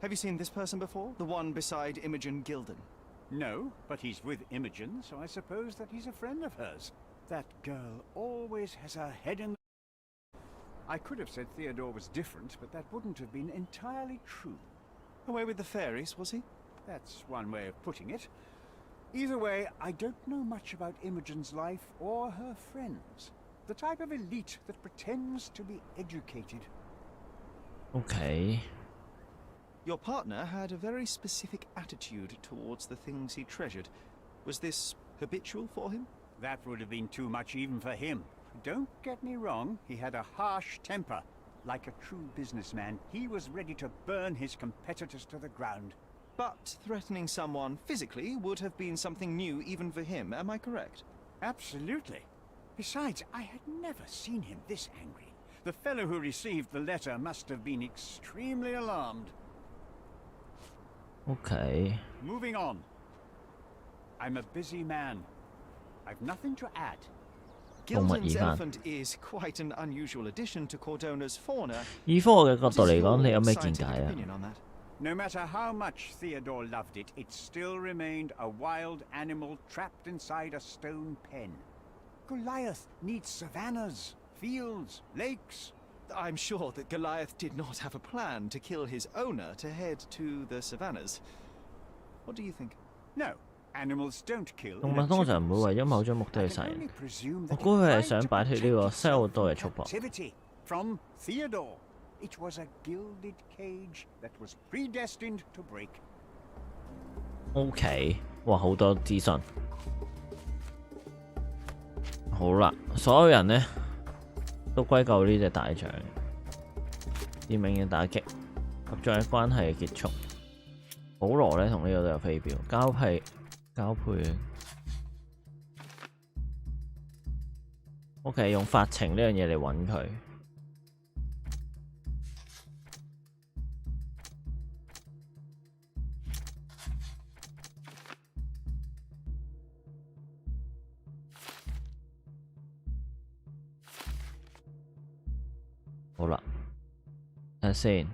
Speaker 2: Have you seen this person before? The one beside Imogen Gilden?
Speaker 6: No, but he's with Imogen, so I suppose that he's a friend of hers. That girl always has her head in the... I could have said Theodore was different, but that wouldn't have been entirely true.
Speaker 2: Away with the fairies, was he?
Speaker 6: That's one way of putting it. Either way, I don't know much about Imogen's life or her friends. The type of elite that pretends to be educated.
Speaker 1: OK，
Speaker 2: Your partner had a very specific attitude towards the things he treasured. Was this habitual for him?
Speaker 6: That would have been too much even for him. Don't get me wrong, he had a harsh temper. Like a true businessman, he was ready to burn his competitors to the ground.
Speaker 2: But threatening someone physically would have been something new even for him, am I correct?
Speaker 6: Absolutely. Besides, I had never seen him this angry. The fellow who received the letter must have been extremely alarmed.
Speaker 1: OK，
Speaker 6: Moving on. I'm a busy man. I've nothing to add.
Speaker 1: 動物
Speaker 2: Gilden's
Speaker 1: 疑犯。
Speaker 2: elephant is quite an unusual addition to Cordona's fauna.
Speaker 1: 以科學嘅角
Speaker 2: What
Speaker 1: 度
Speaker 2: is
Speaker 1: 嚟講，你有
Speaker 2: your
Speaker 1: 咩見
Speaker 2: scientific
Speaker 1: 解啊？
Speaker 2: opinion on that?
Speaker 6: No matter how much Theodore loved it, it still remained a wild animal trapped inside a stone pen. Goliath needs savannas, fields, lakes.
Speaker 2: I'm sure that Goliath did not have a plan to kill his owner to head to the savannas. What do you think?
Speaker 6: No, animals don't kill.
Speaker 1: 動
Speaker 6: in
Speaker 1: 物
Speaker 6: a
Speaker 1: 通常唔
Speaker 6: typical
Speaker 1: 會為咗某種
Speaker 6: sense.
Speaker 1: 目的
Speaker 6: I
Speaker 1: 去
Speaker 6: can
Speaker 1: 殺
Speaker 6: only
Speaker 1: 人。
Speaker 6: presume
Speaker 1: 我
Speaker 6: that
Speaker 1: 估
Speaker 6: he
Speaker 1: 佢係
Speaker 6: tried
Speaker 1: 想
Speaker 6: to
Speaker 1: 擺脱呢個
Speaker 6: protect
Speaker 1: 西奧
Speaker 6: himself
Speaker 1: 多嘅
Speaker 6: from
Speaker 1: 束縛。
Speaker 6: captivity from Theodore. It was a gilded cage that was predestined to break.
Speaker 1: OK， 哇，好多資訊。好啦，所有人呢都歸咎呢隻大象。致命嘅打擊，合作嘅關係嘅結束。保羅呢同呢個都有飛鏢，交配嘅。OK， 用法情呢樣嘢嚟揾佢。好啦，睇下先。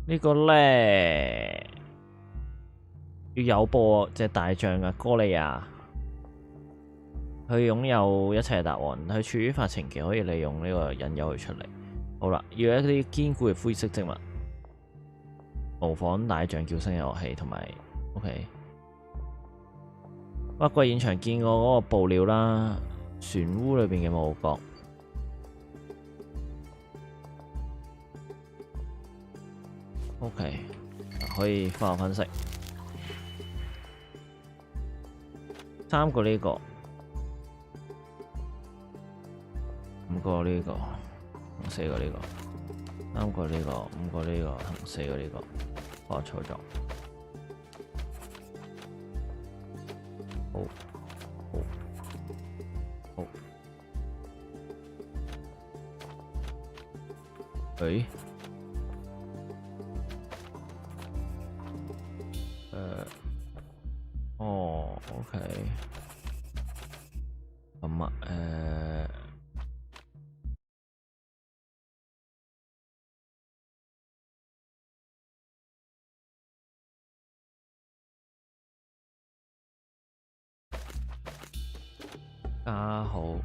Speaker 1: 呢個咧要誘捕隻大象嘅哥利亞，佢擁有一切嘅答案。佢處於發情期，可以利用呢個引誘佢出嚟。好啦，要一啲堅固嘅灰色植物，模仿大象叫聲嘅樂器，同埋 OK。挖掘現場見過嗰個布料啦，船屋裏邊嘅帽角。OK， 可以化學分析。3個呢個，5個呢個，同4個呢個，3個呢個，5個呢個，同4個呢個，幫我操作。好，好，好。誒？哦 ，OK。咁啊，加號。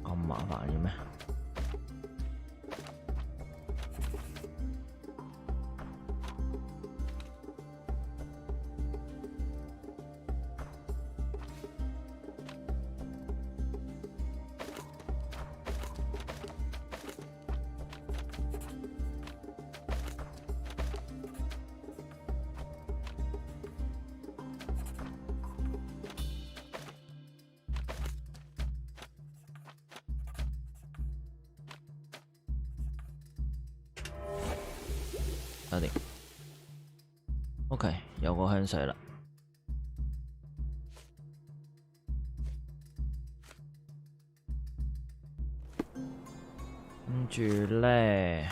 Speaker 1: 咁麻煩嘅咩？搞掂。OK， 有個香水啦。跟住咧，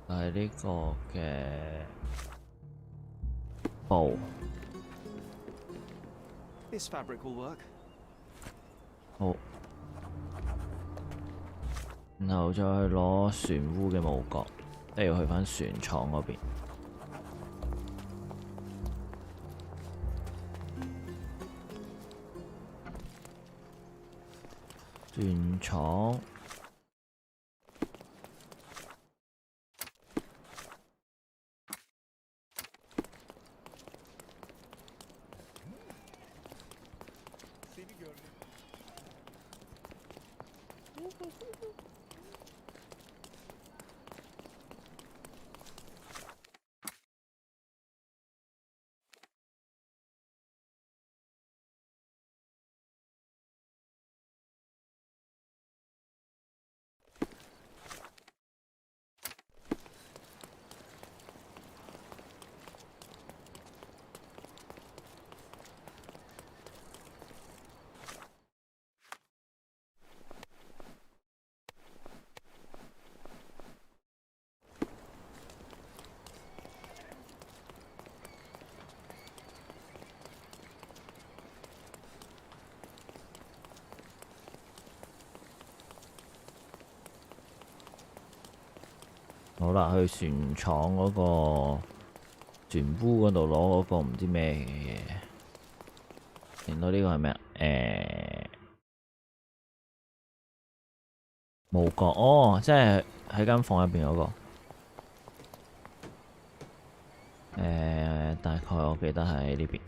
Speaker 1: 係呢個嘅布。
Speaker 2: This fabric will work.
Speaker 1: 好。然後再去攞船烏嘅毛角，即係要去返船廠嗰邊。船廠。好啦，去船廠嗰個船塢嗰度攞嗰個唔知咩嘅嘢。見到呢個係咩啊？毛角哦，即係喺間房入邊嗰個。大概我記得喺呢邊。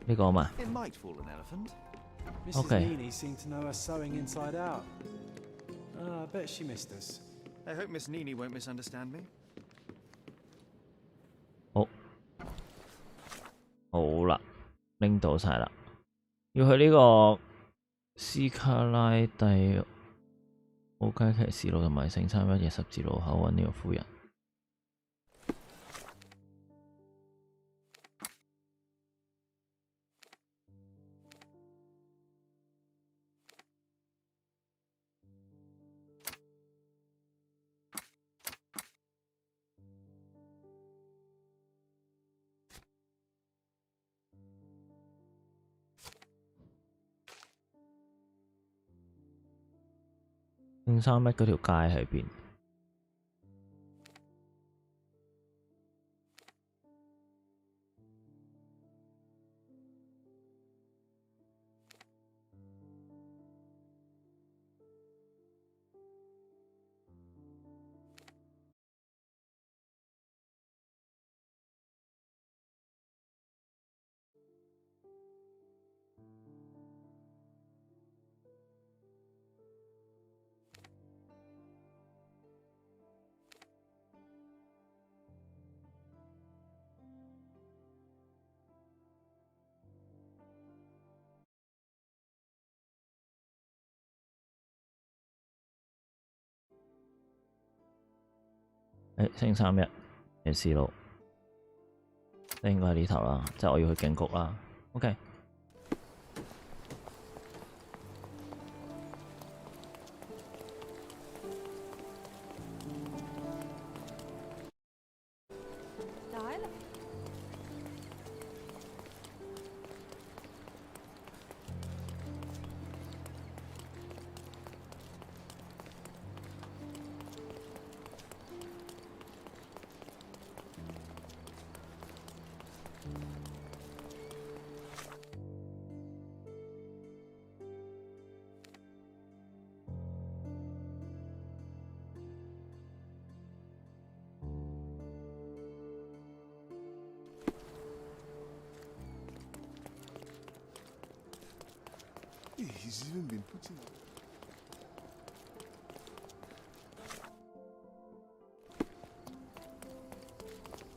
Speaker 1: 呢個嘛。
Speaker 2: It might fool an elephant.
Speaker 4: Mrs.
Speaker 1: Okay.
Speaker 4: Neely seemed to know her sewing inside out. I bet she missed us.
Speaker 2: I hope Miss Nini won't misunderstand me.
Speaker 1: 好，好啦，拎到晒啦。要去呢個斯卡拉蒂奧街騎士路同埋聖三一嘅十字路口揾呢個夫人。聖三一嗰條街喺邊？星三一嘅思路，應該係呢頭啦，即係我要去警局啦。OK。
Speaker 2: He's even been putting.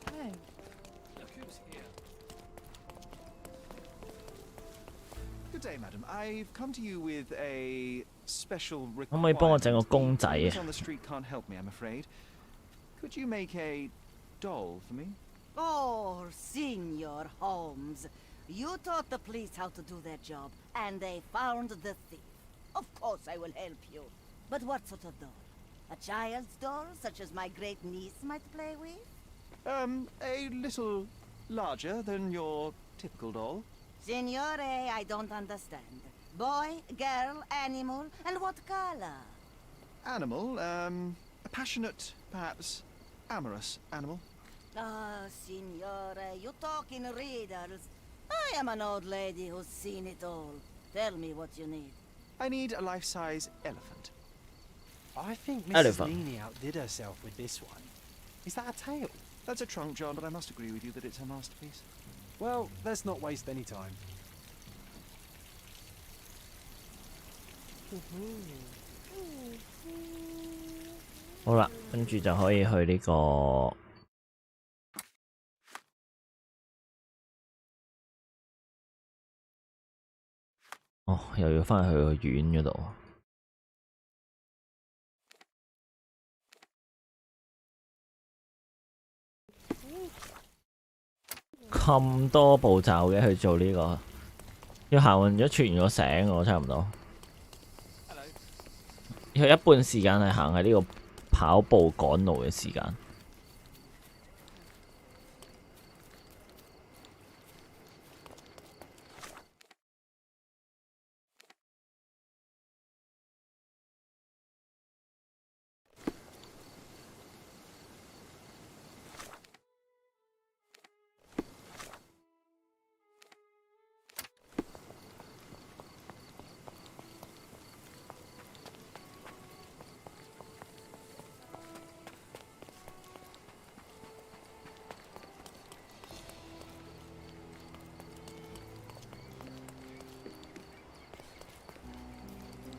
Speaker 5: Hey.
Speaker 9: Look who's here.
Speaker 2: Good day, madam. I've come to you with a special
Speaker 1: 可唔可以幫我整個公仔啊
Speaker 2: Those on the street can't help me, I'm afraid. Could you make a doll for me?
Speaker 7: Oh, Senior Holmes. You taught the police how to do their job, and they found the thief. Of course I will help you. But what sort of doll? A child's doll, such as my great-niece might play with?
Speaker 2: A little larger than your typical doll.
Speaker 7: Signore, I don't understand. Boy, girl, animal, and what color?
Speaker 2: Animal, a passionate, perhaps amorous animal.
Speaker 7: Ah, Signore, you talk in riddles. I am an old lady who's seen it all. Tell me what you need.
Speaker 2: I need a life-size elephant.
Speaker 4: I think Mrs.
Speaker 1: Elephant.
Speaker 4: Leaney outdid herself with this one. Is that a tail?
Speaker 2: That's a trunk, John, but I must agree with you that it's her masterpiece.
Speaker 4: Well, let's not waste any time.
Speaker 1: 好啦，跟住就可以去呢個。哦，又要翻去個院嗰度。咁多步驟嘅去做呢個，要行完咗全個醒我差唔多。有一半時間係行喺呢個跑步趕路嘅時間。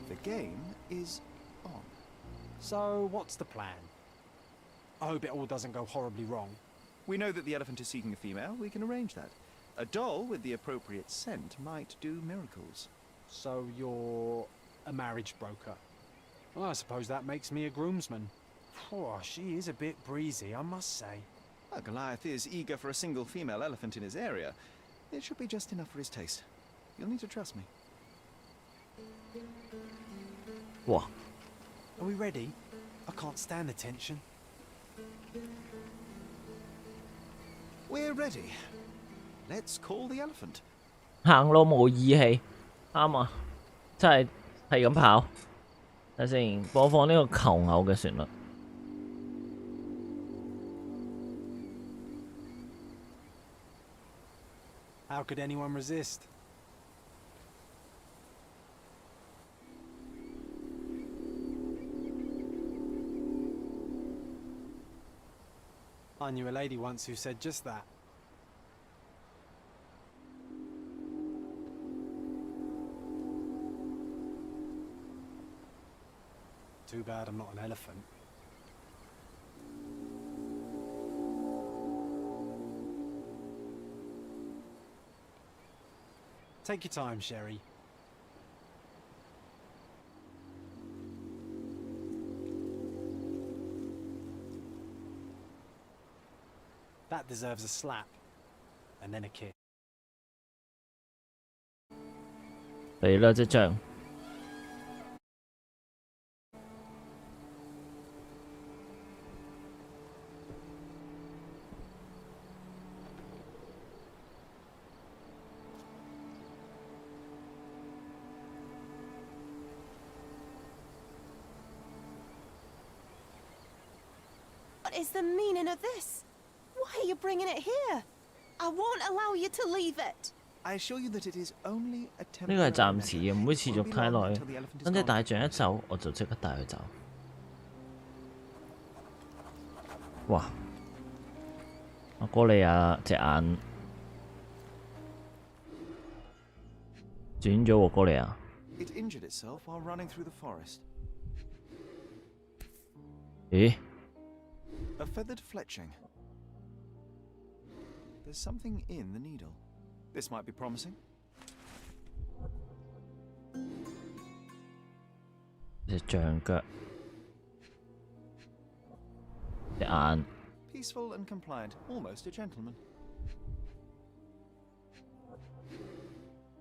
Speaker 2: The game is on.
Speaker 4: So, what's the plan? I hope it all doesn't go horribly wrong.
Speaker 2: We know that the elephant is seeking a female. We can arrange that. A doll with the appropriate scent might do miracles.
Speaker 4: So, you're a marriage broker. Well, I suppose that makes me a groomsman. Oh, she is a bit breezy, I must say.
Speaker 2: Well, Goliath is eager for a single female elephant in his area. It should be just enough for his taste. You'll need to trust me.
Speaker 1: 哇！
Speaker 4: Are we ready? I can't stand the tension.
Speaker 2: We're ready. Let's call the elephant.
Speaker 1: 行路冇義氣，啱啊！真係咁跑，睇先，播放呢個求偶嘅旋律。
Speaker 4: How could anyone resist? I knew a lady once who said just that. Too bad I'm not an elephant. Take your time, Sherry. That deserves a slap, and then a kiss.
Speaker 1: 嚟啦，即將。
Speaker 8: What is the meaning of this? Why are you bringing it here? I won't allow you to leave it.
Speaker 2: I assure you that it is only a
Speaker 1: 呢個係
Speaker 2: temporary
Speaker 1: 暫時
Speaker 2: measure.
Speaker 1: 嘅，唔會持
Speaker 2: It
Speaker 1: 續
Speaker 2: won't be
Speaker 1: 太
Speaker 2: long
Speaker 1: 耐。
Speaker 2: until the elephant is
Speaker 1: 等隻
Speaker 2: gone.
Speaker 1: 大象一走，我就即刻帶佢走。哇！阿哥利亞隻眼轉咗喎，哥利亞。
Speaker 2: It injured itself while running through the forest.
Speaker 1: 咦？
Speaker 2: A feathered fletching. There's something in the needle. This might be promising.
Speaker 1: 隻象腳，隻眼。
Speaker 2: Peaceful and compliant, almost a gentleman.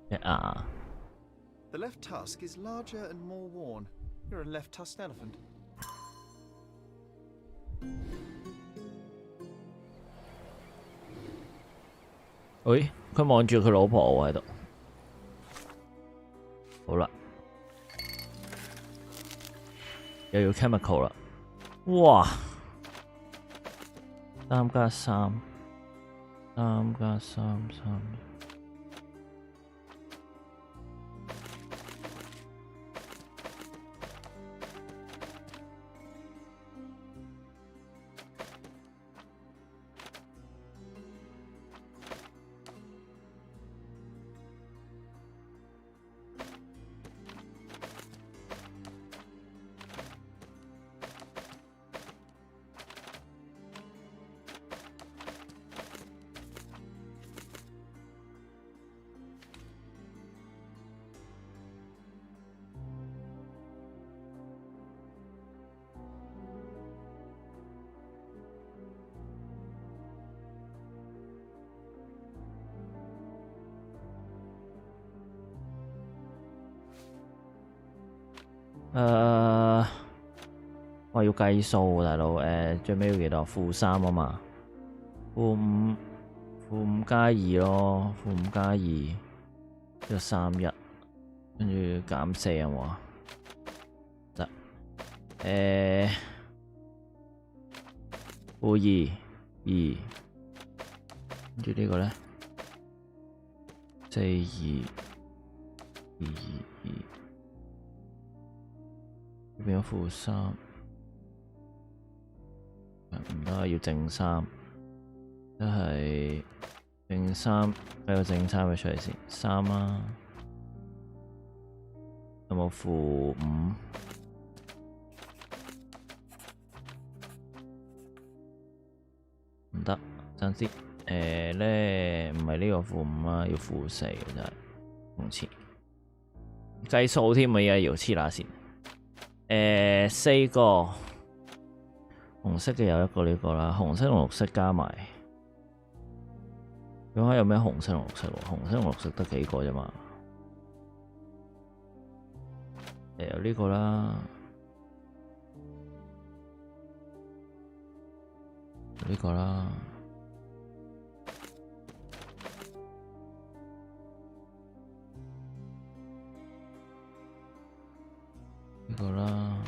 Speaker 1: 隻牙。
Speaker 2: The left tusk is larger and more worn. You're a left-tusked elephant.
Speaker 1: 喂，佢望住佢老婆喎喺度。好啦，又要 chemical 啦。哇！3+3，3+3，3。我要計數喎，大佬。最尾要幾多？-3啊嘛。-5加2咯，-5加2，呢個31，跟住減4有冇啊？得。-2，跟住呢個咧，42，222。呢邊有-3，唔得，要正3，即係正3，計個正3嘅出嚟先，3啦。有冇-5？唔得，爭啲。咧唔係呢個-5啦，要-4嘅真係，唔似計數添啊！而家要黐乸線。4個紅色嘅有一個呢個啦，紅色同綠色加埋，咁下有咩紅色同綠色喎？紅色同綠色得幾個啫嘛？有呢個啦，呢個啦，呢個啦。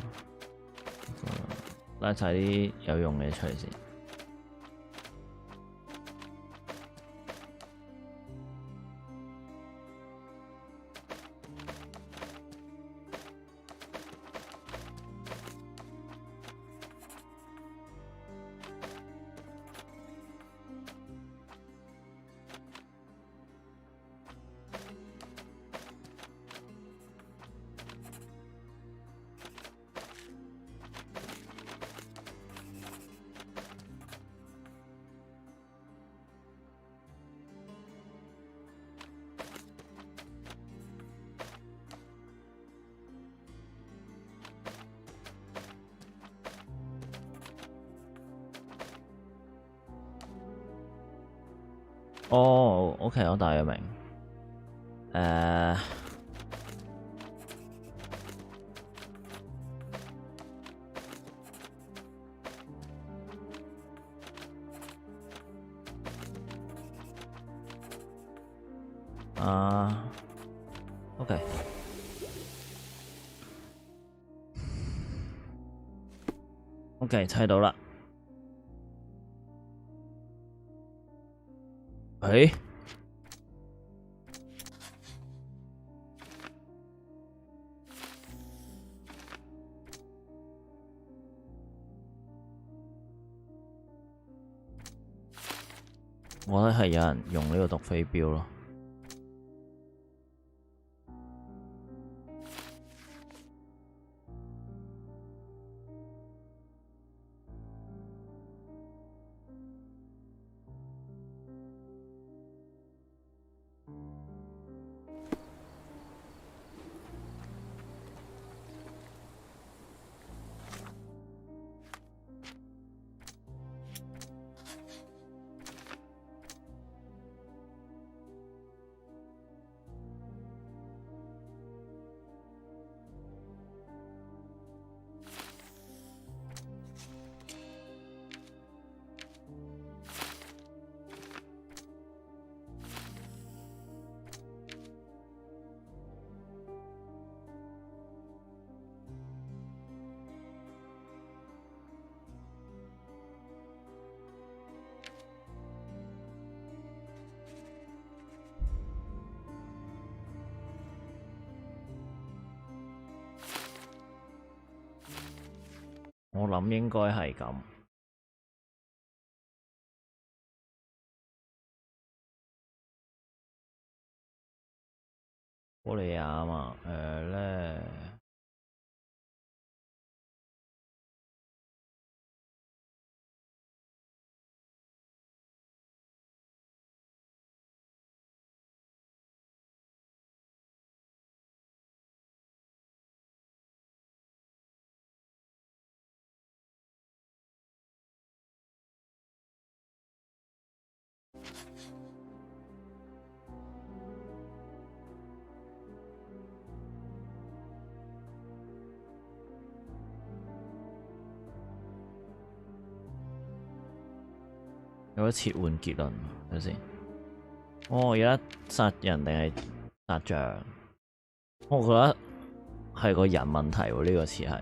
Speaker 1: 拉晒啲有用嘅出嚟先。哦，OK， 我大約明。OK， OK， 砌到啦。誒，我覺得係有人用呢個毒飛鏢咯。我諗應該係咁。玻璃牙啊嘛，有得切換結論，睇下先。哦，有得殺人定係殺象？我覺得係個人問題喎，呢個詞係。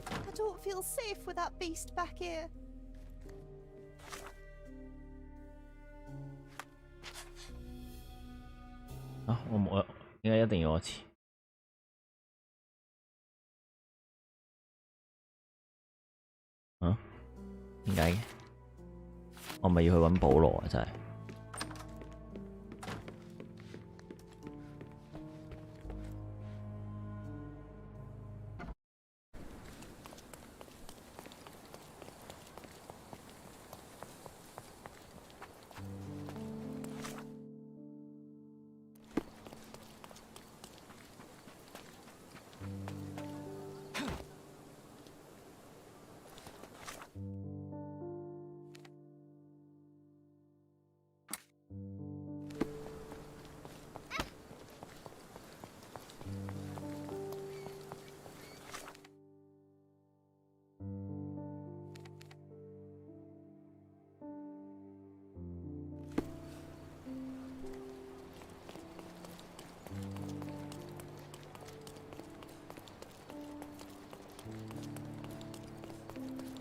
Speaker 8: I don't feel safe with that beast back here.
Speaker 1: 啊！我冇，應該一定要我切。啊？點解嘅？我咪要去揾保羅啊！真係。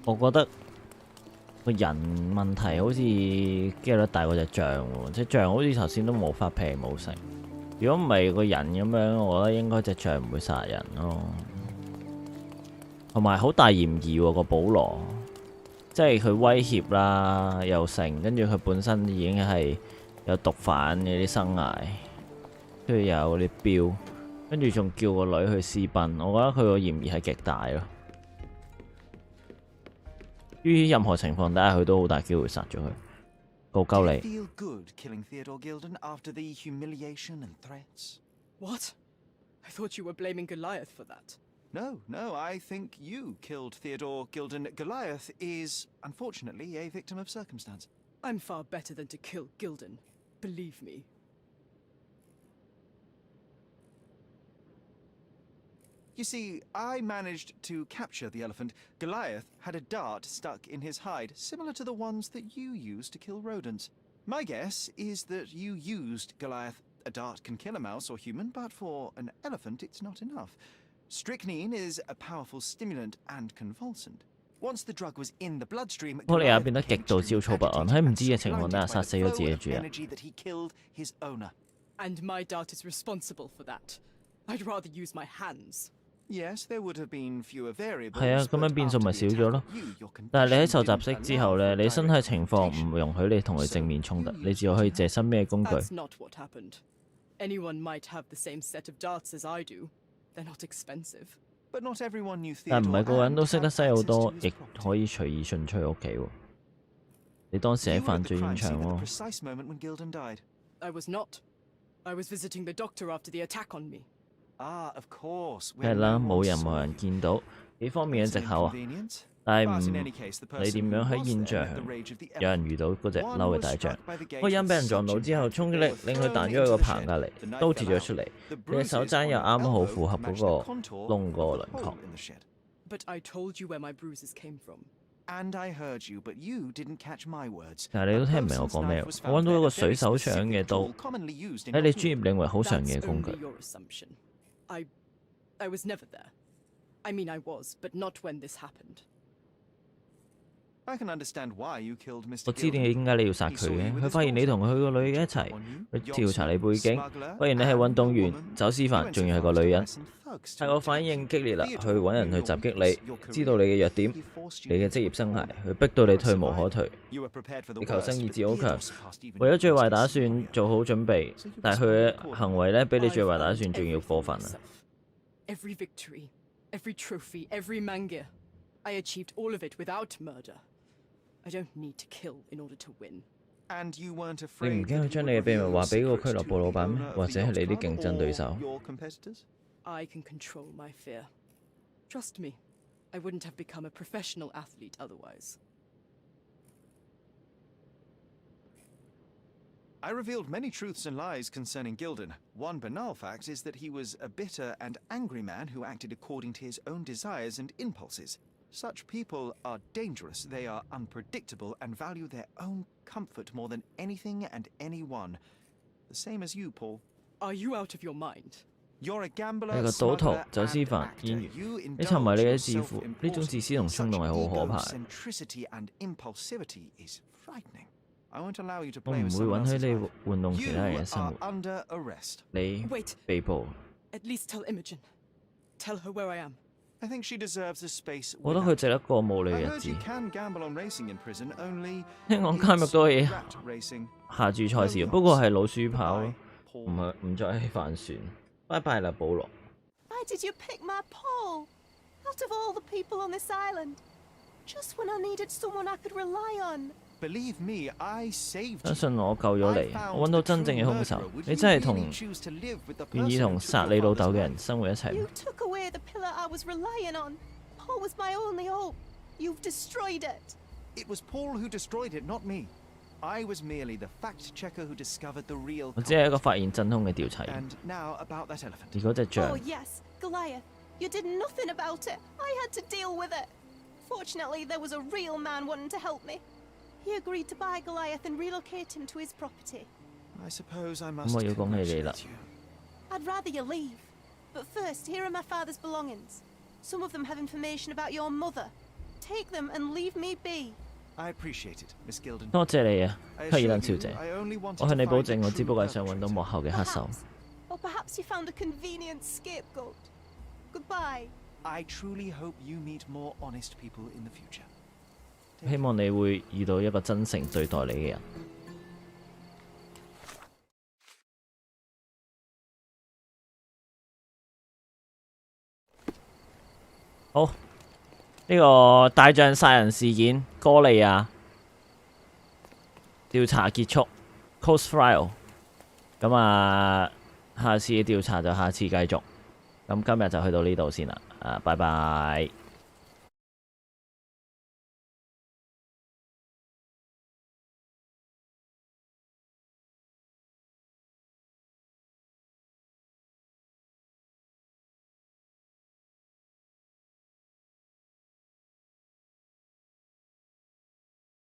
Speaker 1: 我覺得個人問題好似機率大過隻象喎，隻象好似頭先都冇發脾氣冇食。如果唔係個人咁樣，我覺得應該隻象唔會殺人咯。同埋好大嫌疑喎個保羅，即係佢威脅啦又成，跟住佢本身已經係有毒販嘅啲生涯，跟住有啲標，跟住仲叫個女去私奔，我覺得佢個嫌疑係極大咯。於任何情況底下，佢都好大機會殺咗佢，告鳩你。
Speaker 2: Feel good killing Theodore Gilden after the humiliation and threats?
Speaker 5: What? I thought you were blaming Goliath for that.
Speaker 2: No, no, I think you killed Theodore Gilden. Goliath is, unfortunately, a victim of circumstance.
Speaker 5: I'm far better than to kill Gilden. Believe me.
Speaker 2: You see, I managed to capture the elephant. Goliath had a dart stuck in his hide, similar to the ones that you used to kill rodents. My guess is that you used Goliath. A dart can kill a mouse or human, but for an elephant it's not enough. Strychnine is a powerful stimulant and convulsant. Once the drug was in the bloodstream,
Speaker 1: 波利亞變得極度焦躁不安，喺唔知嘅情況底下殺死咗自己嘅主人。
Speaker 2: energy that he killed his owner.
Speaker 5: And my dart is responsible for that. I'd rather use my hands.
Speaker 2: Yes, there would have been fewer variables.
Speaker 1: 係啊，咁樣變數咪少咗咯。但係你喺受襲式之後呢，你身體情況唔容許你同佢正面衝突，你只可以借身邊嘅工具。
Speaker 5: That's not what happened. Anyone might have the same set of darts as I do. They're not expensive.
Speaker 2: But not everyone knew
Speaker 1: 但唔係個人都識得西好多，
Speaker 2: Theodore
Speaker 1: 亦可以隨意進出屋企喎。你當時喺犯罪現場喎。
Speaker 2: precise moment when Gilden died.
Speaker 5: I was not. I was visiting the doctor after the attack on me.
Speaker 2: Ah, of course.
Speaker 1: 係啦，冇任何人見到，幾方面嘅藉口啊！但係你點樣喺現場有人遇到嗰隻嬲嘅大象？個人俾人撞到之後，衝擊力令佢彈咗去個棚隔離，刀跌咗出嚟。你嘅手踭又啱好符合嗰個窿個輪廓。
Speaker 5: But I told you where my bruises came from.
Speaker 2: And I heard you, but you didn't catch my words.
Speaker 1: 但係你都聽唔明我講咩？我揾到一個水手長嘅刀，喺你專業領域好常見嘅工具。
Speaker 5: That's only your assumption. I was never there. I mean, I was, but not when this happened.
Speaker 2: I can understand why you killed Mr.
Speaker 1: 我知點解你要殺佢嘅。佢發現你同佢個女一齊，去調查你背景，發現你係運動員、走私犯，仲要係個女人。係我反應激烈啦，去揾人去襲擊你，知道你嘅弱點，你嘅職業生涯，去逼到你退無可退。你求生意志好強，為咗最壞打算做好準備，但係佢嘅行為呢，比你最壞打算仲要過分啊！
Speaker 5: Every victory, every trophy, every mangear, I achieved all of it without murder. I don't need to kill in order to win.
Speaker 2: And you weren't
Speaker 1: 你唔
Speaker 2: afraid
Speaker 1: 驚佢將你嘅秘密話俾個俱樂部老闆咩？或者係你啲競爭對手？
Speaker 2: your competitors?
Speaker 5: I can control my fear. Trust me, I wouldn't have become a professional athlete otherwise.
Speaker 2: I revealed many truths and lies concerning Gilden. One banal fact is that he was a bitter and angry man who acted according to his own desires and impulses. Such people are dangerous, they are unpredictable, and value their own comfort more than anything and anyone. The same as you, Paul.
Speaker 5: Are you out of your mind?
Speaker 2: You're a
Speaker 1: 你
Speaker 2: gambler,
Speaker 1: 係個賭徒、
Speaker 2: smuggler,
Speaker 1: 走私
Speaker 2: and
Speaker 1: 犯、演
Speaker 2: actor.
Speaker 1: 員，
Speaker 2: You
Speaker 1: 你沉迷你嘅
Speaker 2: indulge
Speaker 1: 自負，呢種
Speaker 2: yourself
Speaker 1: 自私同衝動係好可怕嘅。
Speaker 2: Centricity and impulsivity is frightening. I won't allow you to
Speaker 1: 我
Speaker 2: play
Speaker 1: 唔
Speaker 2: with
Speaker 1: 會
Speaker 2: someone
Speaker 1: 允許
Speaker 2: else's
Speaker 1: 你
Speaker 2: life.
Speaker 1: 玩弄其
Speaker 2: You
Speaker 1: 他人嘅生
Speaker 2: are
Speaker 1: 活。
Speaker 2: under arrest.
Speaker 1: 你
Speaker 5: Wait.
Speaker 1: 被捕。
Speaker 5: At least tell Imogen. Tell her where I am.
Speaker 2: I think she deserves a space.
Speaker 1: 我覺得佢值得過冇你
Speaker 2: I
Speaker 1: 嘅日
Speaker 2: heard
Speaker 1: 子
Speaker 2: you。can gamble on racing in prison, only
Speaker 1: 聽講監獄都可以
Speaker 2: rat racing.
Speaker 1: 下注賽事，不過係老鼠跑咯，唔再係帆船。拜拜啦，保羅。
Speaker 8: Why did you pick my Paul? Out of all the people on this island, just when I needed someone I could rely on.
Speaker 2: Believe me, I saved
Speaker 1: 相
Speaker 2: you.
Speaker 1: 信我救咗
Speaker 2: I
Speaker 1: 你，
Speaker 2: found
Speaker 1: 我揾到
Speaker 2: the
Speaker 1: 真正
Speaker 2: true
Speaker 1: 嘅兇手
Speaker 2: murderer. Would。
Speaker 1: 你
Speaker 2: you
Speaker 1: 真係同
Speaker 2: really choose to live with the
Speaker 1: 願意
Speaker 2: person
Speaker 1: 同
Speaker 2: who
Speaker 1: 殺
Speaker 2: took
Speaker 1: 你
Speaker 2: your
Speaker 1: 老豆
Speaker 2: father's
Speaker 1: 嘅
Speaker 2: life?
Speaker 1: 人生活一齊
Speaker 8: You。took away the pillar I was relying on. Paul was my only hope. You've destroyed it.
Speaker 2: It was Paul who destroyed it, not me. I was merely the fact checker who discovered the real
Speaker 1: 我只係一個發現真兇嘅調查員。
Speaker 2: And now about that elephant.
Speaker 1: 而嗰隻
Speaker 8: Oh,
Speaker 1: 象，
Speaker 8: yes, Goliath. You did nothing about it. I had to deal with it. Fortunately, there was a real man wanting to help me. He agreed to buy Goliath and relocate him to his property.
Speaker 2: I suppose I
Speaker 1: 咁
Speaker 2: must
Speaker 1: 我要恭喜你啦。
Speaker 2: congratulate you.
Speaker 8: I'd rather you leave. But first, here are my father's belongings. Some of them have information about your mother. take them and leave me be.
Speaker 2: I appreciate it, Miss Gilden.
Speaker 1: 多謝你啊，
Speaker 2: I
Speaker 1: 克爾
Speaker 2: assure
Speaker 1: 登小
Speaker 2: you,
Speaker 1: 姐。
Speaker 2: I only wanted
Speaker 1: 我向
Speaker 2: to
Speaker 1: 你保
Speaker 2: find
Speaker 1: 證，
Speaker 2: a
Speaker 1: 我只
Speaker 2: true
Speaker 1: 不過係想揾到
Speaker 2: perpetrator.
Speaker 1: 幕後嘅黑手。
Speaker 8: Or perhaps you found a convenient scapegoat. Goodbye.
Speaker 2: I truly hope you meet more honest people in the future.
Speaker 1: 希望你會遇到一個真誠對待你嘅人。好，呢個大象殺人事件歌利亞調查結束 ，close file。咁啊，下次嘅調查就下次繼續。咁今日就去到呢度先啦。拜拜。